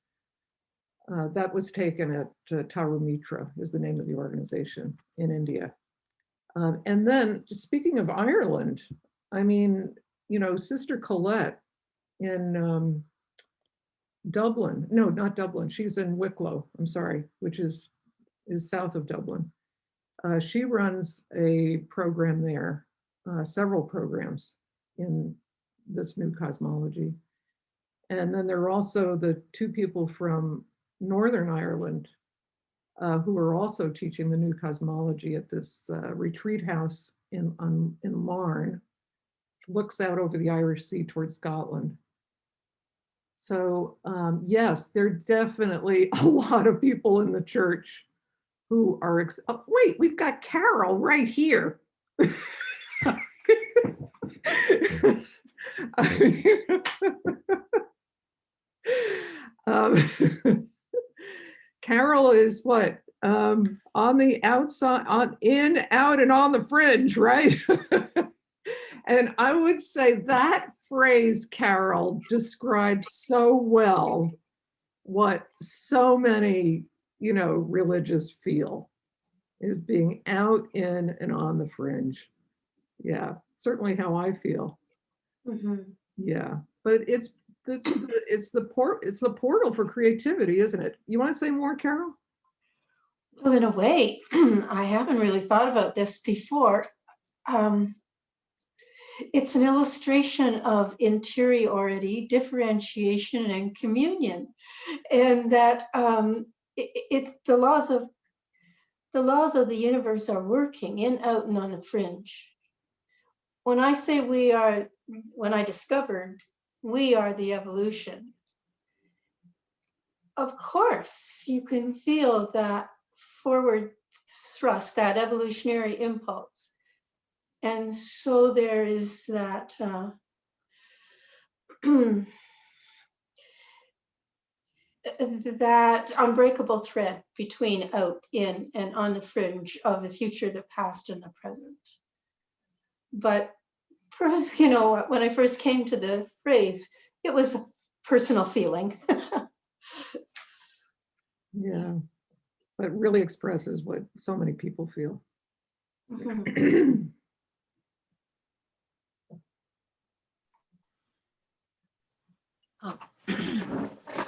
That was taken at Tarumitra, is the name of the organization in India. And then, speaking of Ireland, I mean, Sister Colette in Dublin, no, not Dublin, she's in Wicklow, I'm sorry, which is south of Dublin. She runs a program there, several programs in this new cosmology. And then there are also the two people from Northern Ireland who are also teaching the new cosmology at this retreat house in Larne, looks out over the Irish Sea towards Scotland. So yes, there are definitely a lot of people in the church who are, oh, wait, we've got Carol right here. Carol is what? On the outside, in, out, and on the fringe, right? And I would say that phrase, Carol, describes so well what so many, religious feel, is being out, in, and on the fringe. Yeah, certainly how I feel. Mm-hmm. Yeah, but it's the portal for creativity, isn't it? You want to say more, Carol? Well, in a way, I haven't really thought about this before. It's an illustration of interiority, differentiation, and communion, and that the laws of the universe are working in, out, and on the fringe. When I say when I discovered we are the evolution, of course you can feel that forward thrust, that evolutionary impulse. And so there is that that unbreakable thread between out, in, and on the fringe of the future, the past, and the present. But when I first came to the phrase, it was a personal feeling. Yeah, but really expresses what so many people feel. Mm-hmm.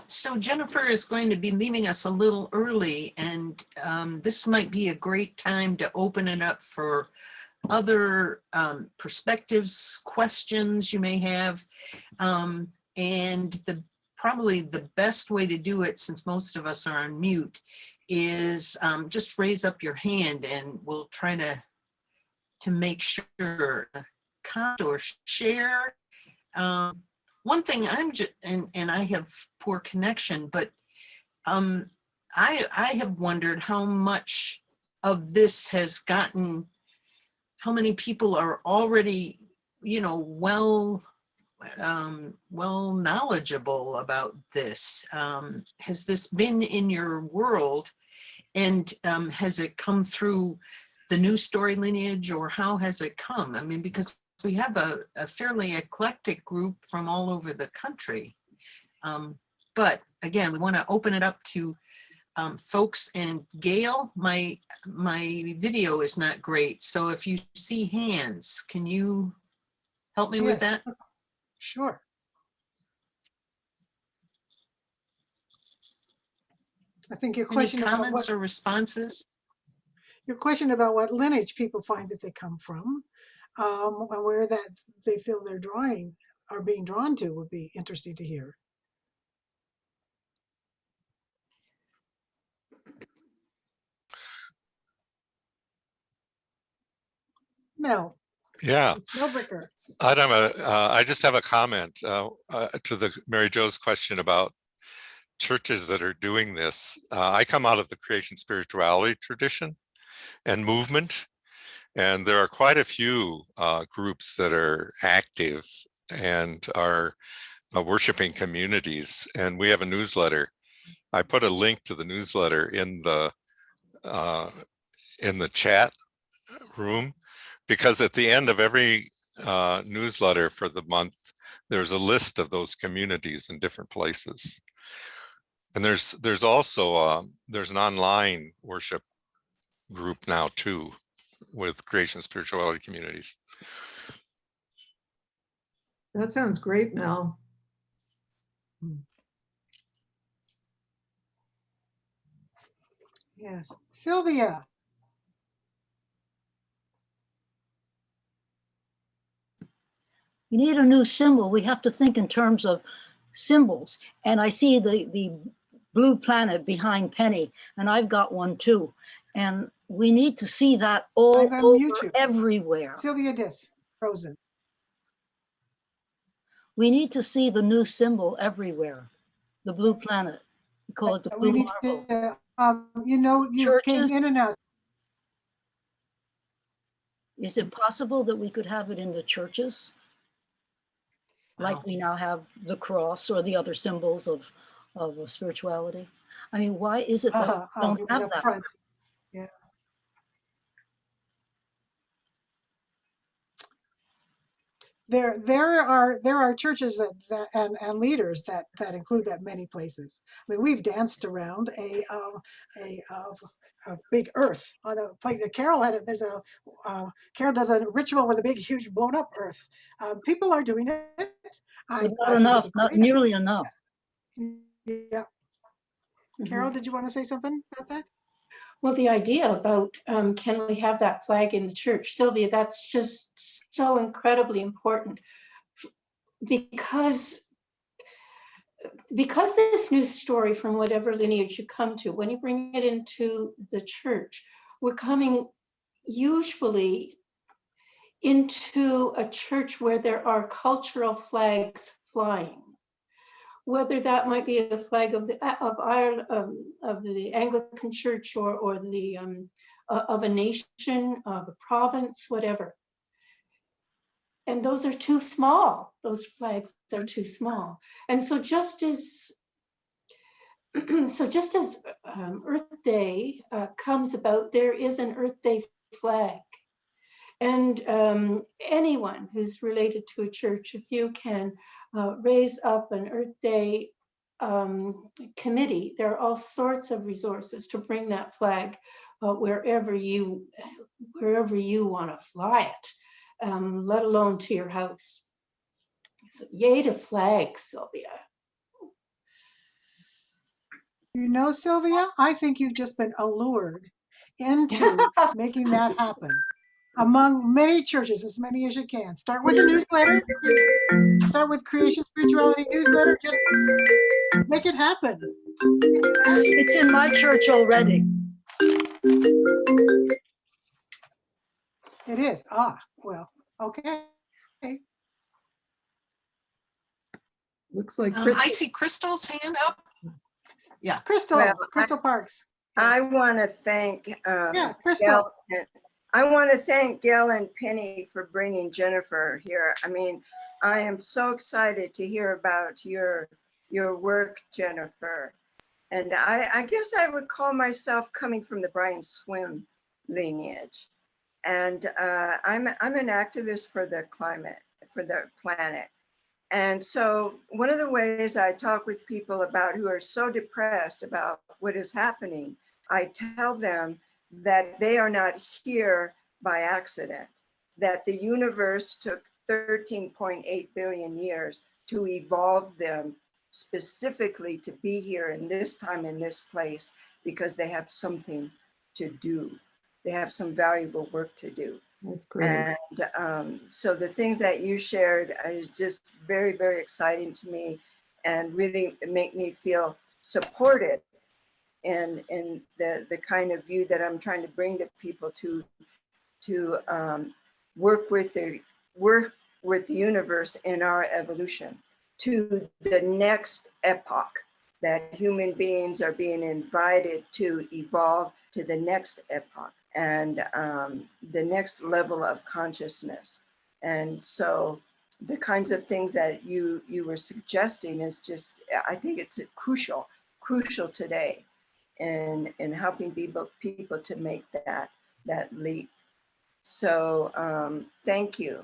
So Jennifer is going to be leaving us a little early, and this might be a great time to open it up for other perspectives, questions you may have. And probably the best way to do it, since most of us are on mute, is just raise up your hand and we'll try to make sure, comment or share. One thing I'm just, and I have poor connection, but I have wondered how much of this has gotten, how many people are already, well knowledgeable about this. Has this been in your world, and has it come through the new story lineage, or how has it come? I mean, because we have a fairly eclectic group from all over the country. But again, we want to open it up to folks. And Gail, my video is not great. So if you see hands, can you help me with that? Sure. I think your Any question about comments or responses? your question about what lineage people find that they come from, and where that they feel they're being drawn to, would be interesting to hear. Mel. Yeah, Melbricker. I just have a comment to the Mary Jo's question about churches that are doing this. I come out of the creation spirituality tradition and movement, and there are quite a few groups that are active and are worshiping communities. And we have a newsletter. I put a link to the newsletter in the chat room, because at the end of every newsletter for the month, there's a list of those communities in different places. And there's also there's an online worship group now too, with creation spirituality communities. That sounds great, Mel. Yes. Sylvia. We need a new symbol. We have to think in terms of symbols. And I see the blue planet behind Penny, and I've got one too. And we need to see that all I'm gonna mute over you. everywhere. Sylvia Dis, frozen. We need to see the new symbol everywhere. The blue planet. We call it the We blue need marble. to, you know, you came Churches? in and out. Is it possible that we could have it in the churches? Like Wow. we now have the cross or the other symbols of spirituality? I mean, why is it that we don't You have mean up that? front. Yeah. There are churches that and leaders that include that many places. I mean, we've danced around a big earth on a plate. Carol had it. There's a Carol does a ritual with a big, huge, blown up earth. People are doing it. But not I think enough, it's a not great nearly enough. idea. Yeah. Carol, did you want to say something about that? Well, the idea about can we have that flag in the church, Sylvia, that's just so incredibly important because this new story from whatever lineage you come to, when you bring it into the church, we're coming usually into a church where there are cultural flags flying. Whether that might be a flag of Ireland, of the Anglican Church, or the of a nation, of a province, whatever. And those are too small. Those flags are too small. And so just as Earth Day comes about, there is an Earth Day flag. And anyone who's related to a church, if you can raise up an Earth Day committee, there are all sorts of resources to bring that flag wherever you want to fly it, let alone to your house. So yay to flags, Sylvia. You know, Sylvia, I think you've just been allured into making that happen among many churches, as many as you can. Start with a newsletter. Start with Creation Spirituality newsletter. Just make it happen. It's in my church already. It is. Well, okay. Looks like I Crystal. see Crystal's hand up. Yeah. Crystal, Well, Crystal Parks. I Yes. want to thank Yeah, Crystal. Gail I want to thank Gail and Penny for bringing Jennifer here. I mean, I am so excited to hear about your work, Jennifer. And I guess I would call myself coming from the Brian Swim lineage. And I'm an activist for the climate, for the planet. And so one of the ways I talk with people about who are so depressed about what is happening, I tell them that they are not here by accident, that the universe took 13.8 billion years to evolve them specifically to be here in this time, in this place, because they have something to do. They have some valuable work to do. That's great. And so the things that you shared is just very, very exciting to me and really make me feel supported in the kind of view that I'm trying to bring to people to work with the universe in our evolution to the next epoch, that human beings are being invited to evolve to the next epoch and the next level of consciousness. And so the kinds of things that you were suggesting is just, I think it's crucial today in helping people to make that leap. So thank you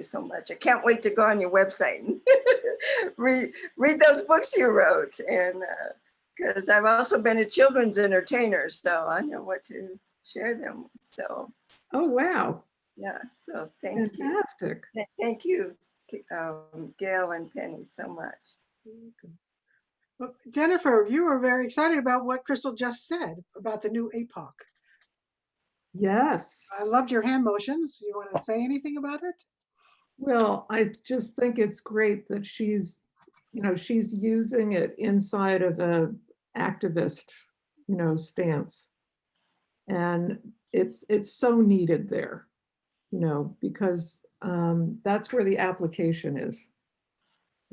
so much. I can't wait to go on your website and read those books you wrote, and because I've also been a children's entertainer, so I know what to share them with. So Oh, wow. yeah, so Fantastic. thank you, Gail and Penny, so much. Well, Jennifer, you were very excited about what Crystal just said about the new epoch. Yes. I loved your hand motions. You want to say anything about it? Well, I just think it's great that she's using it inside of a activist, stance. And it's so needed there, you know, because that's where the application is.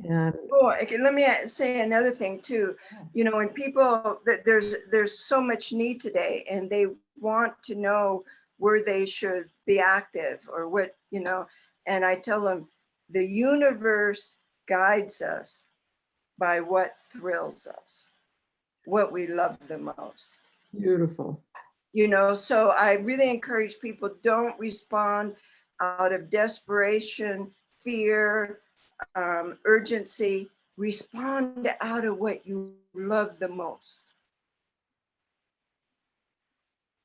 And oh, okay, let me say another thing too. You know, when people, there's so much need today, and they want to know where they should be active or what, you know, and I tell them the universe guides us by what thrills us, what we love the most. beautiful. You know, so I really encourage people, don't respond out of desperation, fear, urgency. Respond out of what you love the most.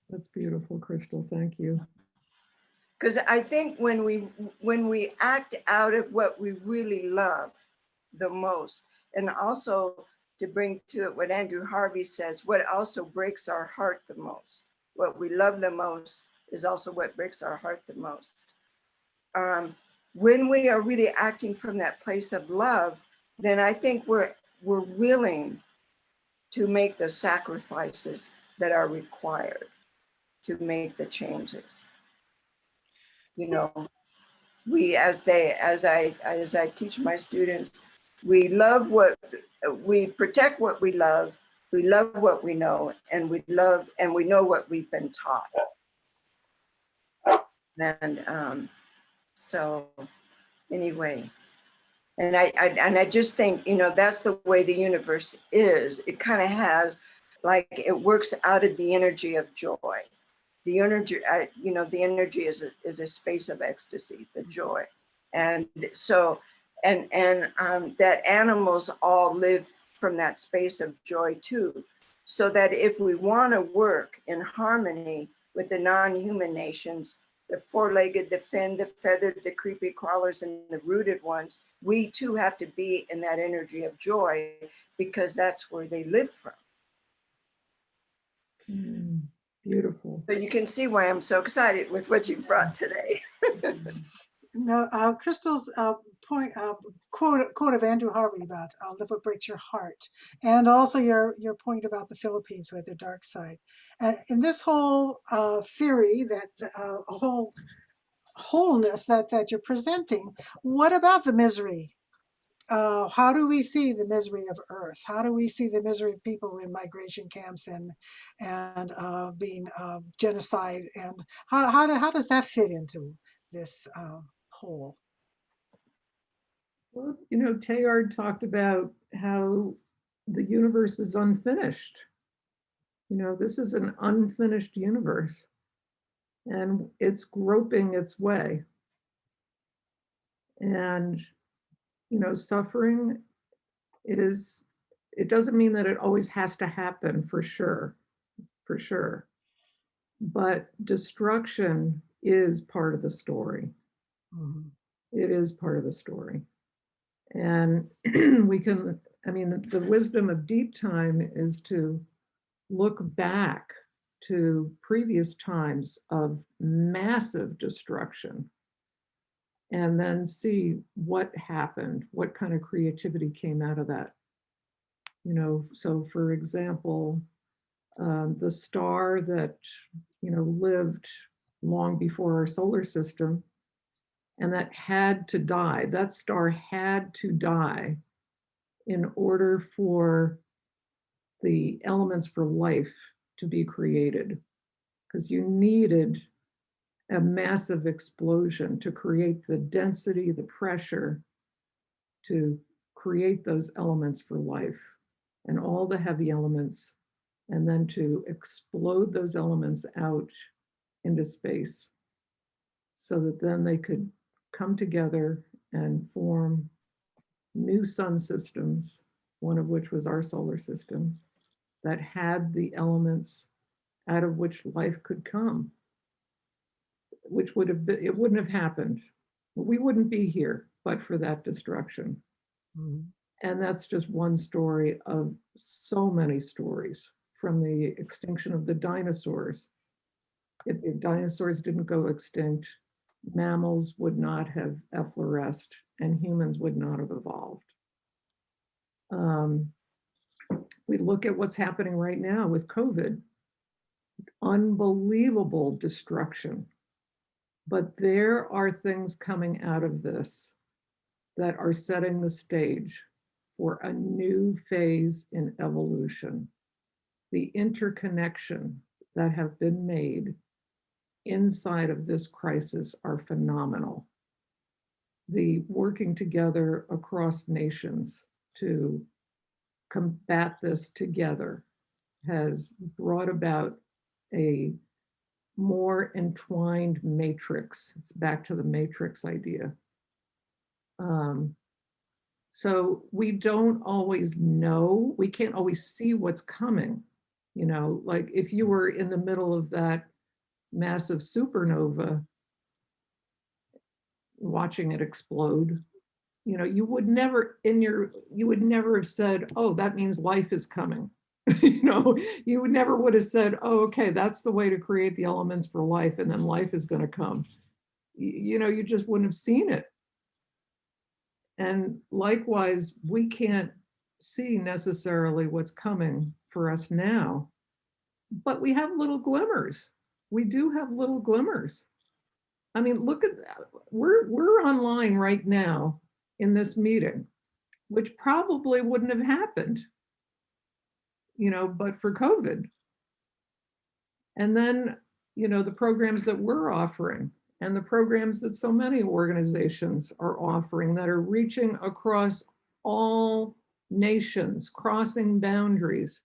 That's beautiful, Crystal. Thank you. Because I think when we act out of what we really love the most, and also to bring to it what Andrew Harvey says, what also breaks our heart the most, what we love the most is also what breaks our heart the most. When we are really acting from that place of love, then I think we're willing to make the sacrifices that are required to make the changes. You know, we, as I teach my students, we love what we protect, what we love what we know, and we know what we've been taught. And so anyway, and I just think, you know, that's the way the universe is. It kind of has, like, it works out of the energy of joy. The energy, you know, the energy is a space of ecstasy, the joy. And so, and that animals all live from that space of joy too. So that if we want to work in harmony with the non-human nations, the four-legged, the finned, the feathered, the creepy crawlers, and the rooted ones, we too have to be in that energy of joy, because that's where they live from. Beautiful. So you can see why I'm so excited with what you brought today. No, Crystal's quote of Andrew Harvey about live what breaks your heart, and also your point about the Philippines with their dark side, and in this whole theory, that a whole wholeness that you're presenting. What about the misery? How do we see the misery of Earth? How do we see the misery of people in migration camps and being genocide? And how does that fit into this whole? Well, you know, Teilhard talked about how the universe is unfinished. You know, this is an unfinished universe, and it's groping its way. And, you know, suffering, it doesn't mean that it always has to happen, for sure. But destruction is part of the story. Mm-hmm. It is part of the story. And we can, I mean, the wisdom of deep time is to look back to previous times of massive destruction and then see what happened, what kind of creativity came out of that. You know, so for example, the star that, you know, lived long before our solar system and that had to die, that star had to die in order for the elements for life to be created, because you needed a massive explosion to create the density, the pressure to create those elements for life and all the heavy elements, and then to explode those elements out into space so that then they could come together and form new sun systems, one of which was our solar system, that had the elements out of which life could come, which would have been, it wouldn't have happened. We wouldn't be here but for that destruction. Mm-hmm. And that's just one story of so many stories, from the extinction of the dinosaurs. If the dinosaurs didn't go extinct, mammals would not have effloresced and humans would not have evolved. We look at what's happening right now with COVID. unbelievable destruction. But there are things coming out of this that are setting the stage for a new phase in evolution. The interconnection that have been made inside of this crisis are phenomenal. The working together across nations to combat this together has brought about a more entwined matrix. It's back to the matrix idea. So we don't always know, we can't always see what's coming. You know, like if you were in the middle of that massive supernova, watching it explode, you know, you would never have said, oh, that means life is coming. You know, you would never would have said, oh, okay, that's the way to create the elements for life, and then life is going to come. You know, you just wouldn't have seen it. And likewise, we can't see necessarily what's coming for us now, but we have little glimmers. We do have little glimmers. I mean, look at that. We're online right now in this meeting, which probably wouldn't have happened, you know, but for COVID. And then, you know, the programs that we're offering and the programs that so many organizations are offering that are reaching across all nations, crossing boundaries.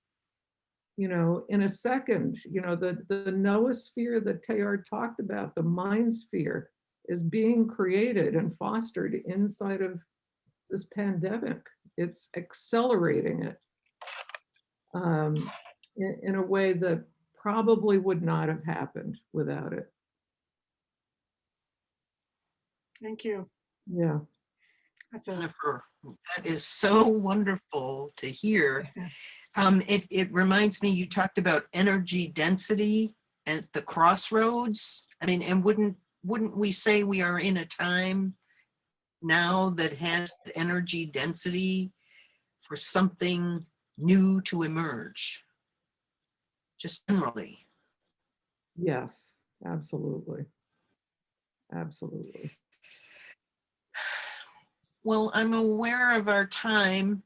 You know, in a second, you know, the noosphere that Teilhard talked about, the mind sphere, is being created and fostered inside of this pandemic. It's accelerating it in a way that probably would not have happened without it. Thank you. Yeah. That's Jennifer, that is so wonderful to hear. It reminds me, you talked about energy density at the crossroads. I mean, and wouldn't we say we are in a time now that has energy density for something new to emerge, just generally? Yes, absolutely. Absolutely. Well, I'm aware of our time.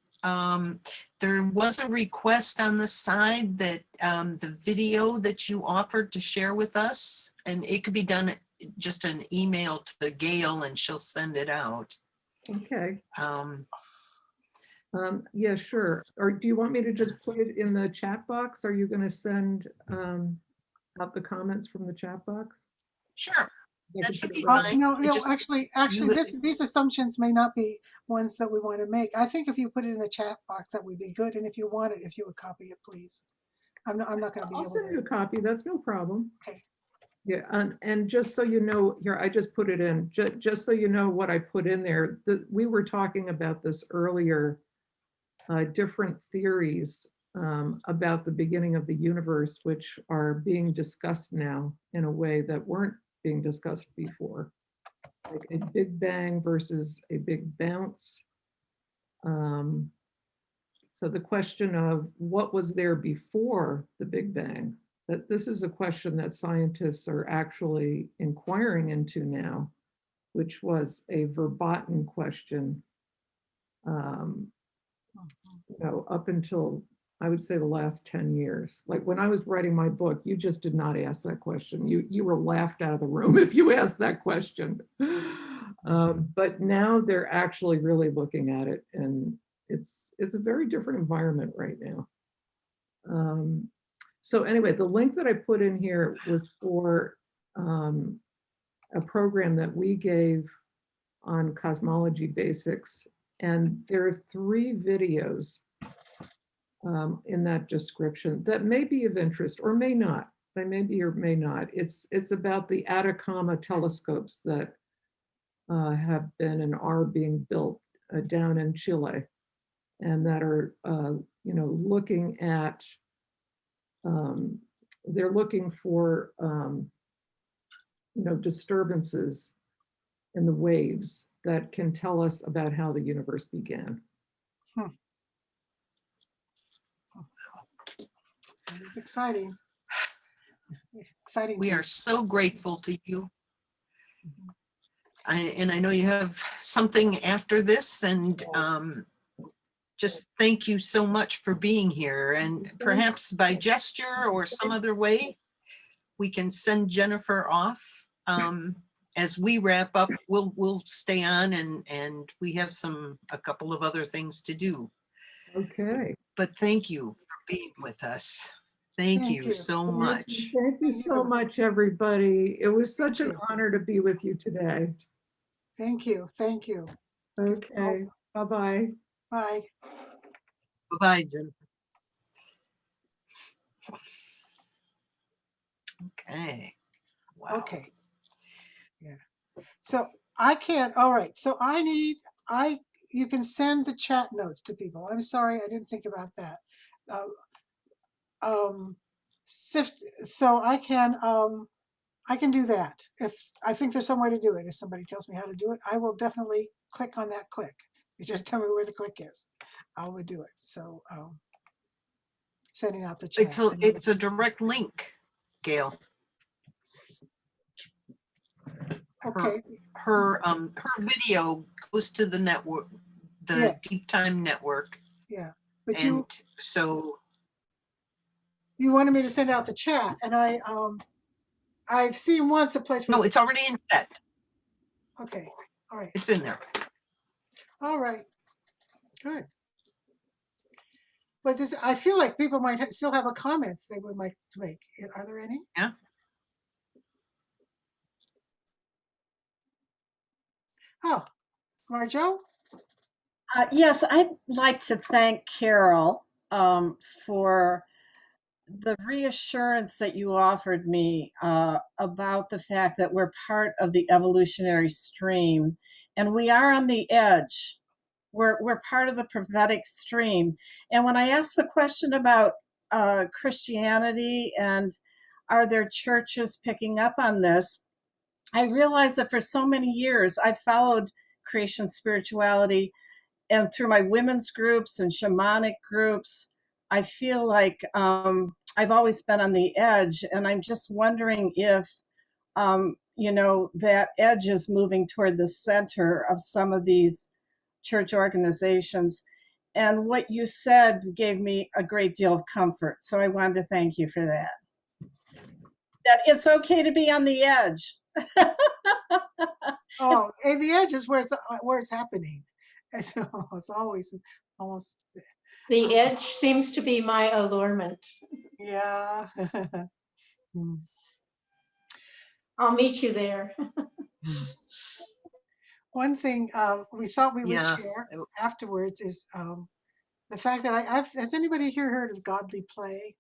There was a request on the side that the video that you offered to share with us, and it could be done just an email to Gail and she'll send it out. Okay. Yeah, sure. Or do you want me to just put it in the chat box? Are you going to send out the comments from the chat box? Sure. That should be no, fine. actually, these assumptions may not be ones that we want to make. I think if you put it in the chat box, that would be good. And if you want it, if you would copy it, please. I'm not going to be I'll able send you a copy. That's no problem. Okay. Yeah, and just so you know, here, I just put it in, just so you know what I put in there. We were talking about this earlier, different theories about the beginning of the universe, which are being discussed now in a way that weren't being discussed before, like a big bang versus a big bounce. So the question of what was there before the Big Bang, that this is a question that scientists are actually inquiring into now, which was a verboten question, you know, up until, I would say, the last 10 years. Like when I was writing my book, you just did not ask that question. You were laughed out of the room if you asked that question. But now they're actually really looking at it, and it's a very different environment right now. So anyway, the link that I put in here was for a program that we gave on Cosmology Basics. And there are 3 videos in that description that may be of interest or may not. They may be or may not. It's about the Atacama telescopes that have been and are being built down in Chile, and that are, you know, looking at, they're looking for, you know, disturbances in the waves that can tell us about how the universe began. It's exciting. exciting. We are so grateful to you. And I know you have something after this, and just thank you so much for being here. And perhaps by gesture or some other way, we can send Jennifer off. As we wrap up, we'll stay on, and we have a couple of other things to do. Okay. But thank you for being with us. Thank you so much. Thank you so much, everybody. It was such an honor to be with you today. Thank you. Thank you. Okay. Bye-bye. Bye. Bye-bye, Jennifer. Okay. Wow. Okay. Yeah. So I can't, all right. So you can send the chat notes to people. I'm sorry, I didn't think about that. So I can do that. If I think there's some way to do it, if somebody tells me how to do it, I will definitely click on that click. You just tell me where the click is. I will do it. So sending out the chat. It's a direct link, Gail. Okay. Her video goes to the network, the Yes. Deeptime Network. Yeah. But and so you wanted me to send out the chat, and I've seen once a place where no, it's already in chat. Okay. All right. It's in there. All right. Good. But I feel like people might still have a comment they would like to make. Are there any? Yeah. Oh, Marjo? Yes, I'd like to thank Carol for the reassurance that you offered me about the fact that we're part of the evolutionary stream, and we are on the edge. We're part of the prophetic stream. And when I asked the question about Christianity and are there churches picking up on this, I realized that for so many years I've followed creation spirituality, and through my women's groups and shamanic groups, I feel like I've always been on the edge, and I'm just wondering if, that edge is moving toward the center of some of these church organizations. And what you said gave me a great deal of comfort. So I wanted to thank you for that. That it's okay to be on the edge. Oh, and the edge is where it's happening. It's always almost. The edge seems to be my allurement. Yeah. I'll meet you there. One thing we thought we would Yeah. share afterwards is the fact that has anybody here heard of Godly Play?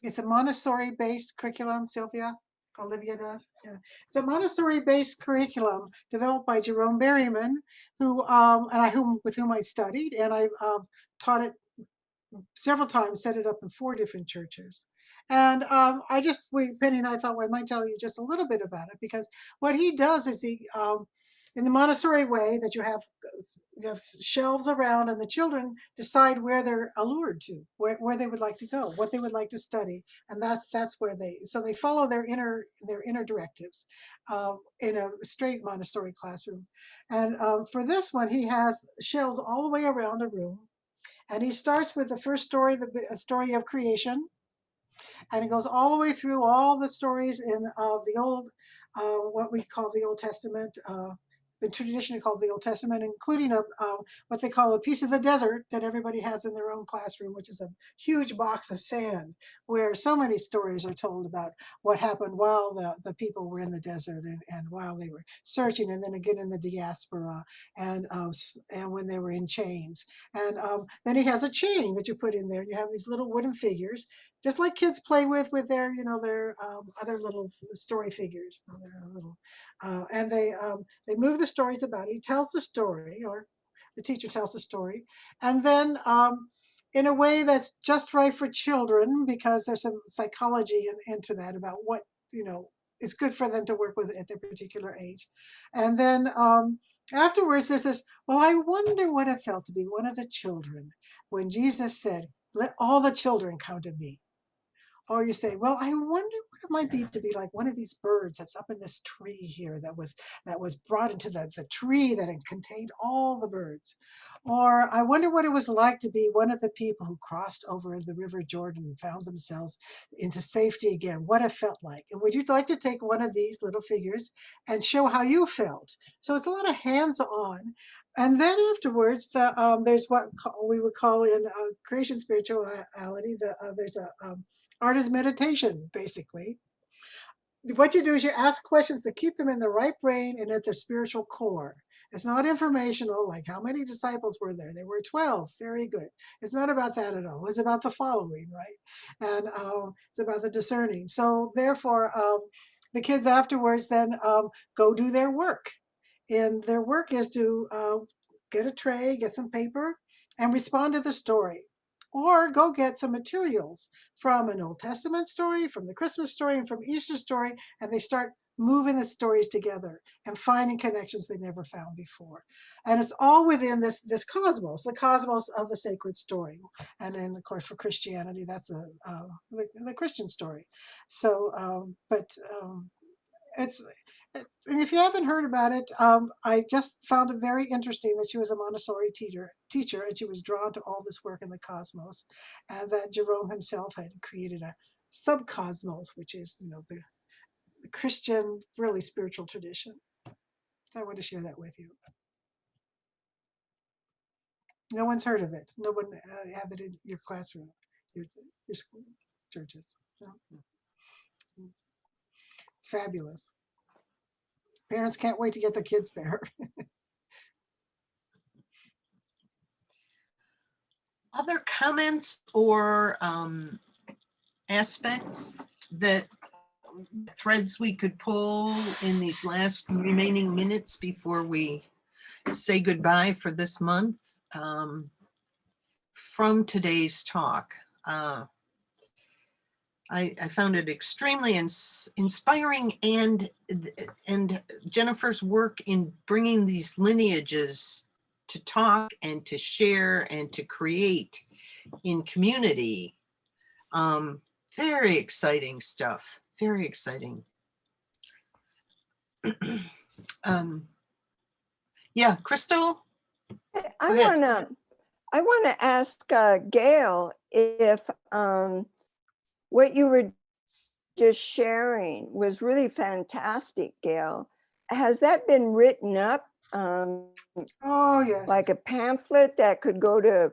It's a Montessori-based curriculum, Sylvia. Olivia does. Yeah. It's a Montessori-based curriculum developed by Jerome Berryman, with whom I studied, and I taught it several times, set it up in 4 different churches. And Penny and I thought, well, I might tell you just a little bit about it, because what he does is in the Montessori way, that you have shelves around, and the children decide where they're allured to, where they would like to go, what they would like to study, and that's where they follow their inner directives in a straight Montessori classroom. And for this one, he has shelves all the way around a room, and he starts with the first story, the story of creation, and it goes all the way through all the stories in the old, what we call the Old Testament, been traditionally called the Old Testament, including what they call a piece of the desert that everybody has in their own classroom, which is a huge box of sand, where so many stories are told about what happened while the people were in the desert, and while they were searching, and then again in the diaspora, and when they were in chains. And then he has a chain that you put in there, and you have these little wooden figures, just like kids play with their other little story figures, and they move the stories about. He tells the story, or the teacher tells the story, and then in a way that's just right for children, because there's some psychology into that about what it's good for them to work with at their particular age. And then afterwards there's this, well, I wonder what it felt to be one of the children when Jesus said, "Let all the children come to me." Or you say, well, I wonder what it might be to be like one of these birds that's up in this tree here that was brought into the tree that it contained all the birds. Or I wonder what it was like to be one of the people who crossed over the River Jordan and found themselves into safety again, what it felt like. And would you like to take one of these little figures and show how you felt? So it's a lot of hands-on. And then afterwards, there's what we would call in creation spirituality, there's a artist meditation, basically. What you do is you ask questions to keep them in the right brain and at their spiritual core. It's not informational, like how many disciples were there? There were 12. Very good. It's not about that at all. It's about the following, right? And it's about the discerning. So therefore, the kids afterwards then go do their work. And their work is to get a tray, get some paper, and respond to the story. Or go get some materials from an Old Testament story, from the Christmas story, and from Easter story, and they start moving the stories together and finding connections they never found before. And it's all within this cosmos, the cosmos of the sacred story. And then, of course, for Christianity, that's the Christian story. So, it's, and if you haven't heard about it, I just found it very interesting that she was a Montessori teacher, and she was drawn to all this work in the cosmos, and that Jerome himself had created a subcosmos, which is, the Christian, really spiritual tradition. So I want to share that with you. No one's heard of it. No one had it in your classroom, your school, churches. No. It's fabulous. Parents can't wait to get their kids there. Other comments or aspects that threads we could pull in these last remaining minutes before we say goodbye for this month from today's talk? I found it extremely inspiring, and Jennifer's work in bringing these lineages to talk and to share and to create in community. Very exciting stuff. Very exciting. Yeah, Crystal? I wanna ask Gail if what you were just sharing was really fantastic, Gail. Has that been written up? Oh, yes. Like a pamphlet that could go to,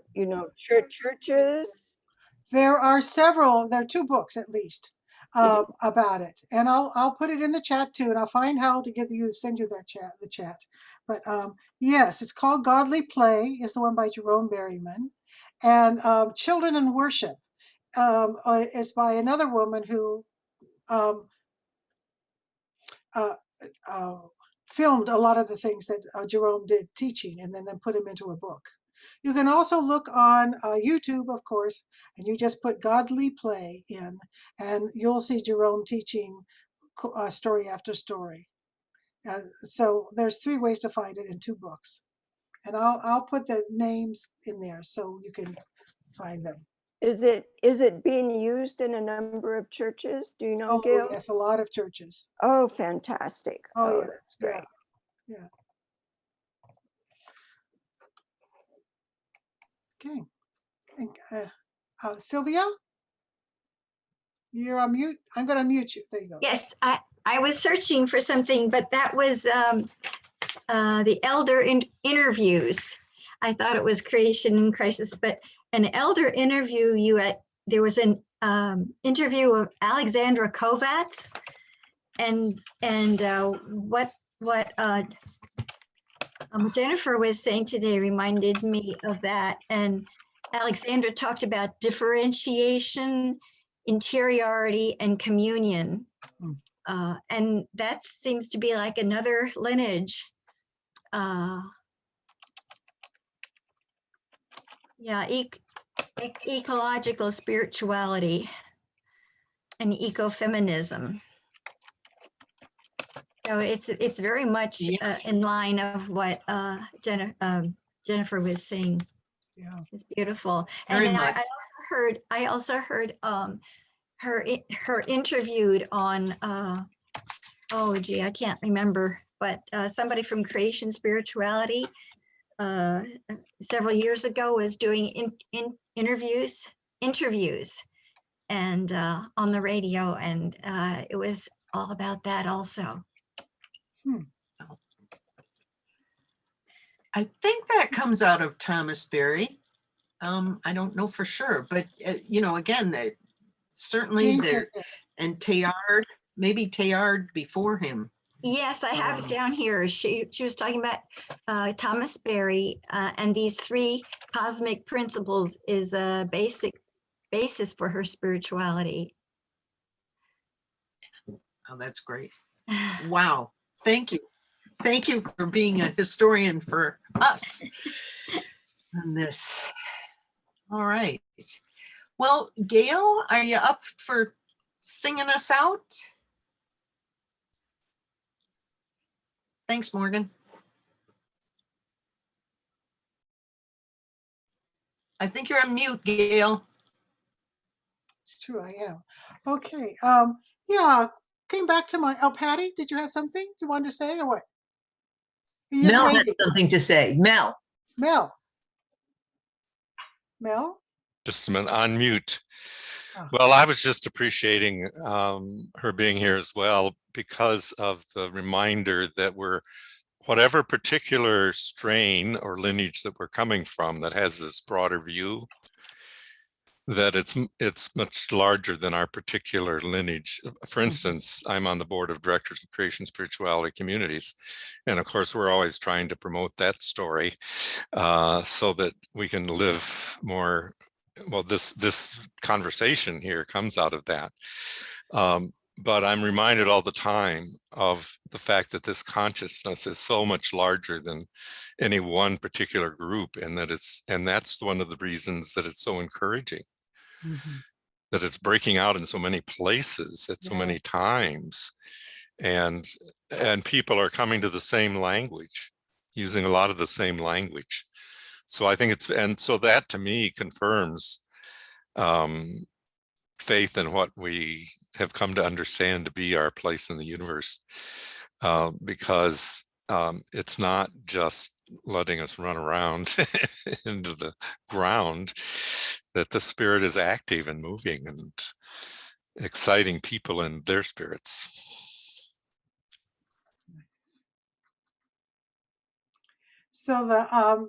churches? There are 2 books at least about it. And I'll put it in the chat too, and I'll find how to send you the chat. But yes, it's called Godly Play, is the one by Jerome Berryman. And Children in Worship is by another woman who filmed a lot of the things that Jerome did teaching, and then put them into a book. You can also look on YouTube, of course, and you just put Godly Play in, and you'll see Jerome teaching story after story. So there's 3 ways to find it in 2 books. And I'll put the names in there so you can find them. Is it being used in a number of churches? Do you know, Gail? Oh, yes, a lot of churches. Oh, fantastic. Oh, yeah. That's great. Yeah. Okay. And, Sylvia, you're on mute. I'm going to mute you. There you go. Yes, I was searching for something, but that was the elder interviews. I thought it was Creation in Crisis, but an elder interview there was an interview of Alexandra Kovacs, and what Jennifer was saying today reminded me of that. And Alexandra talked about differentiation, interiority, and communion. And that seems to be like another lineage. Yeah, ecological spirituality and ecofeminism. So it's very much in line of what Jennifer was saying. Yeah, it's beautiful. Very And much. I also heard her interviewed on oh gee, I can't remember, but somebody from Creation Spirituality several years ago was doing interviews and on the radio, and it was all about that also. I think that comes out of Thomas Berry. I don't know for sure, but you know, again, certainly there, and Teilhard, maybe Teilhard before him. Yes, I have it down here. She was talking about Thomas Berry, and these 3 cosmic principles is a basis for her spirituality. Oh, that's great. Wow. Thank you. Thank you for being a historian for us on this. All right. Well, Gail, are you up for singing us out? Thanks, Morgan. I think you're on mute, Gail. It's true, I am. Okay. Yeah, came back to my, oh, Patty, did you have something you wanted to say or what? Mel had something to say. Mel. Mel. Just a minute, on mute. Oh. Well, I was just appreciating her being here as well, because of the reminder that we're, whatever particular strain or lineage that we're coming from that has this broader view, that it's much larger than our particular lineage. For instance, I'm on the board of directors of Creation Spirituality Communities. And of course, we're always trying to promote that story so that we can live more, well, this conversation here comes out of that. But I'm reminded all the time of the fact that this consciousness is so much larger than any one particular group, and that's one of the reasons that it's so encouraging. That it's breaking out in so many places at so many times, and people are coming to the same language, using a lot of the same language. So I think and so that to me confirms faith in what we have come to understand to be our place in the universe, because it's not just letting us run around into the ground, that the spirit is active and moving and exciting people in their spirits. So the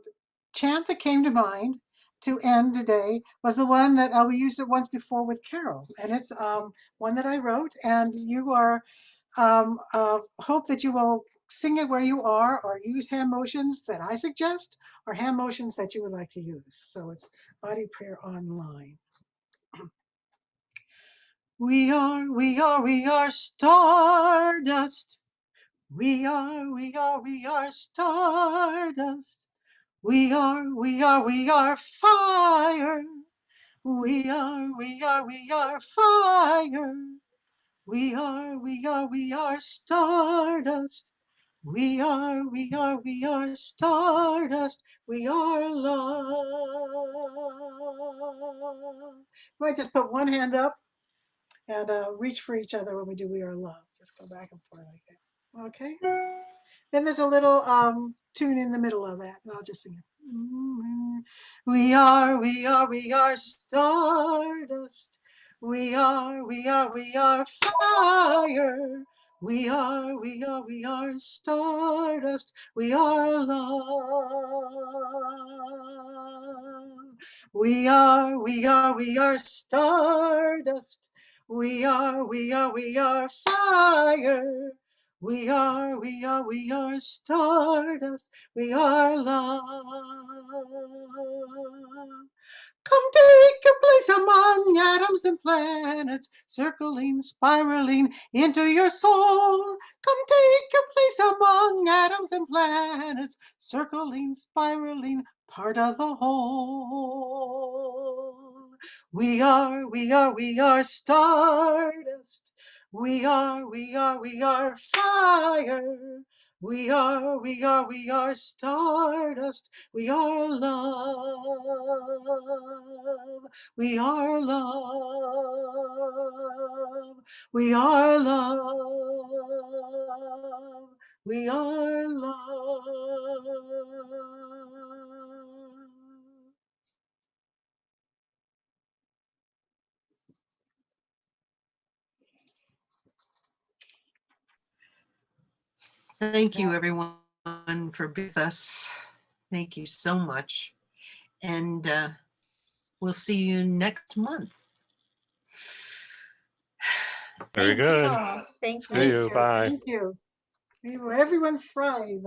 chant that came to mind to end today was the one that we used it once before with Carol, and it's one that I wrote, and you are hope that you will sing it where you are, or use hand motions that I suggest, or hand motions that you would like to use. So it's Body Prayer Online. We are stardust. We are stardust. We are fire. We are fire. We are stardust. We are stardust. We are love. You might just put one hand up and reach for each other when we do We Are Love. Just go back and forth like that. Okay? Then there's a little tune in the middle of that, and I'll just sing it. We are stardust. We are fire. We are stardust. We are love. We are stardust. We are fire. We are stardust. We are love. Come take your place among atoms and planets, circling, spiraling into your soul. Come take your place among atoms and planets, circling, spiraling, part of the whole. We are stardust. We are fire. We are stardust. We are love. We are love. We are love. We are love. Thank you, everyone, for being with us. Thank you so much. And we'll see you next month. Very Thank you good. all. Thank See you. you. Bye. Thank you. May everyone thrive.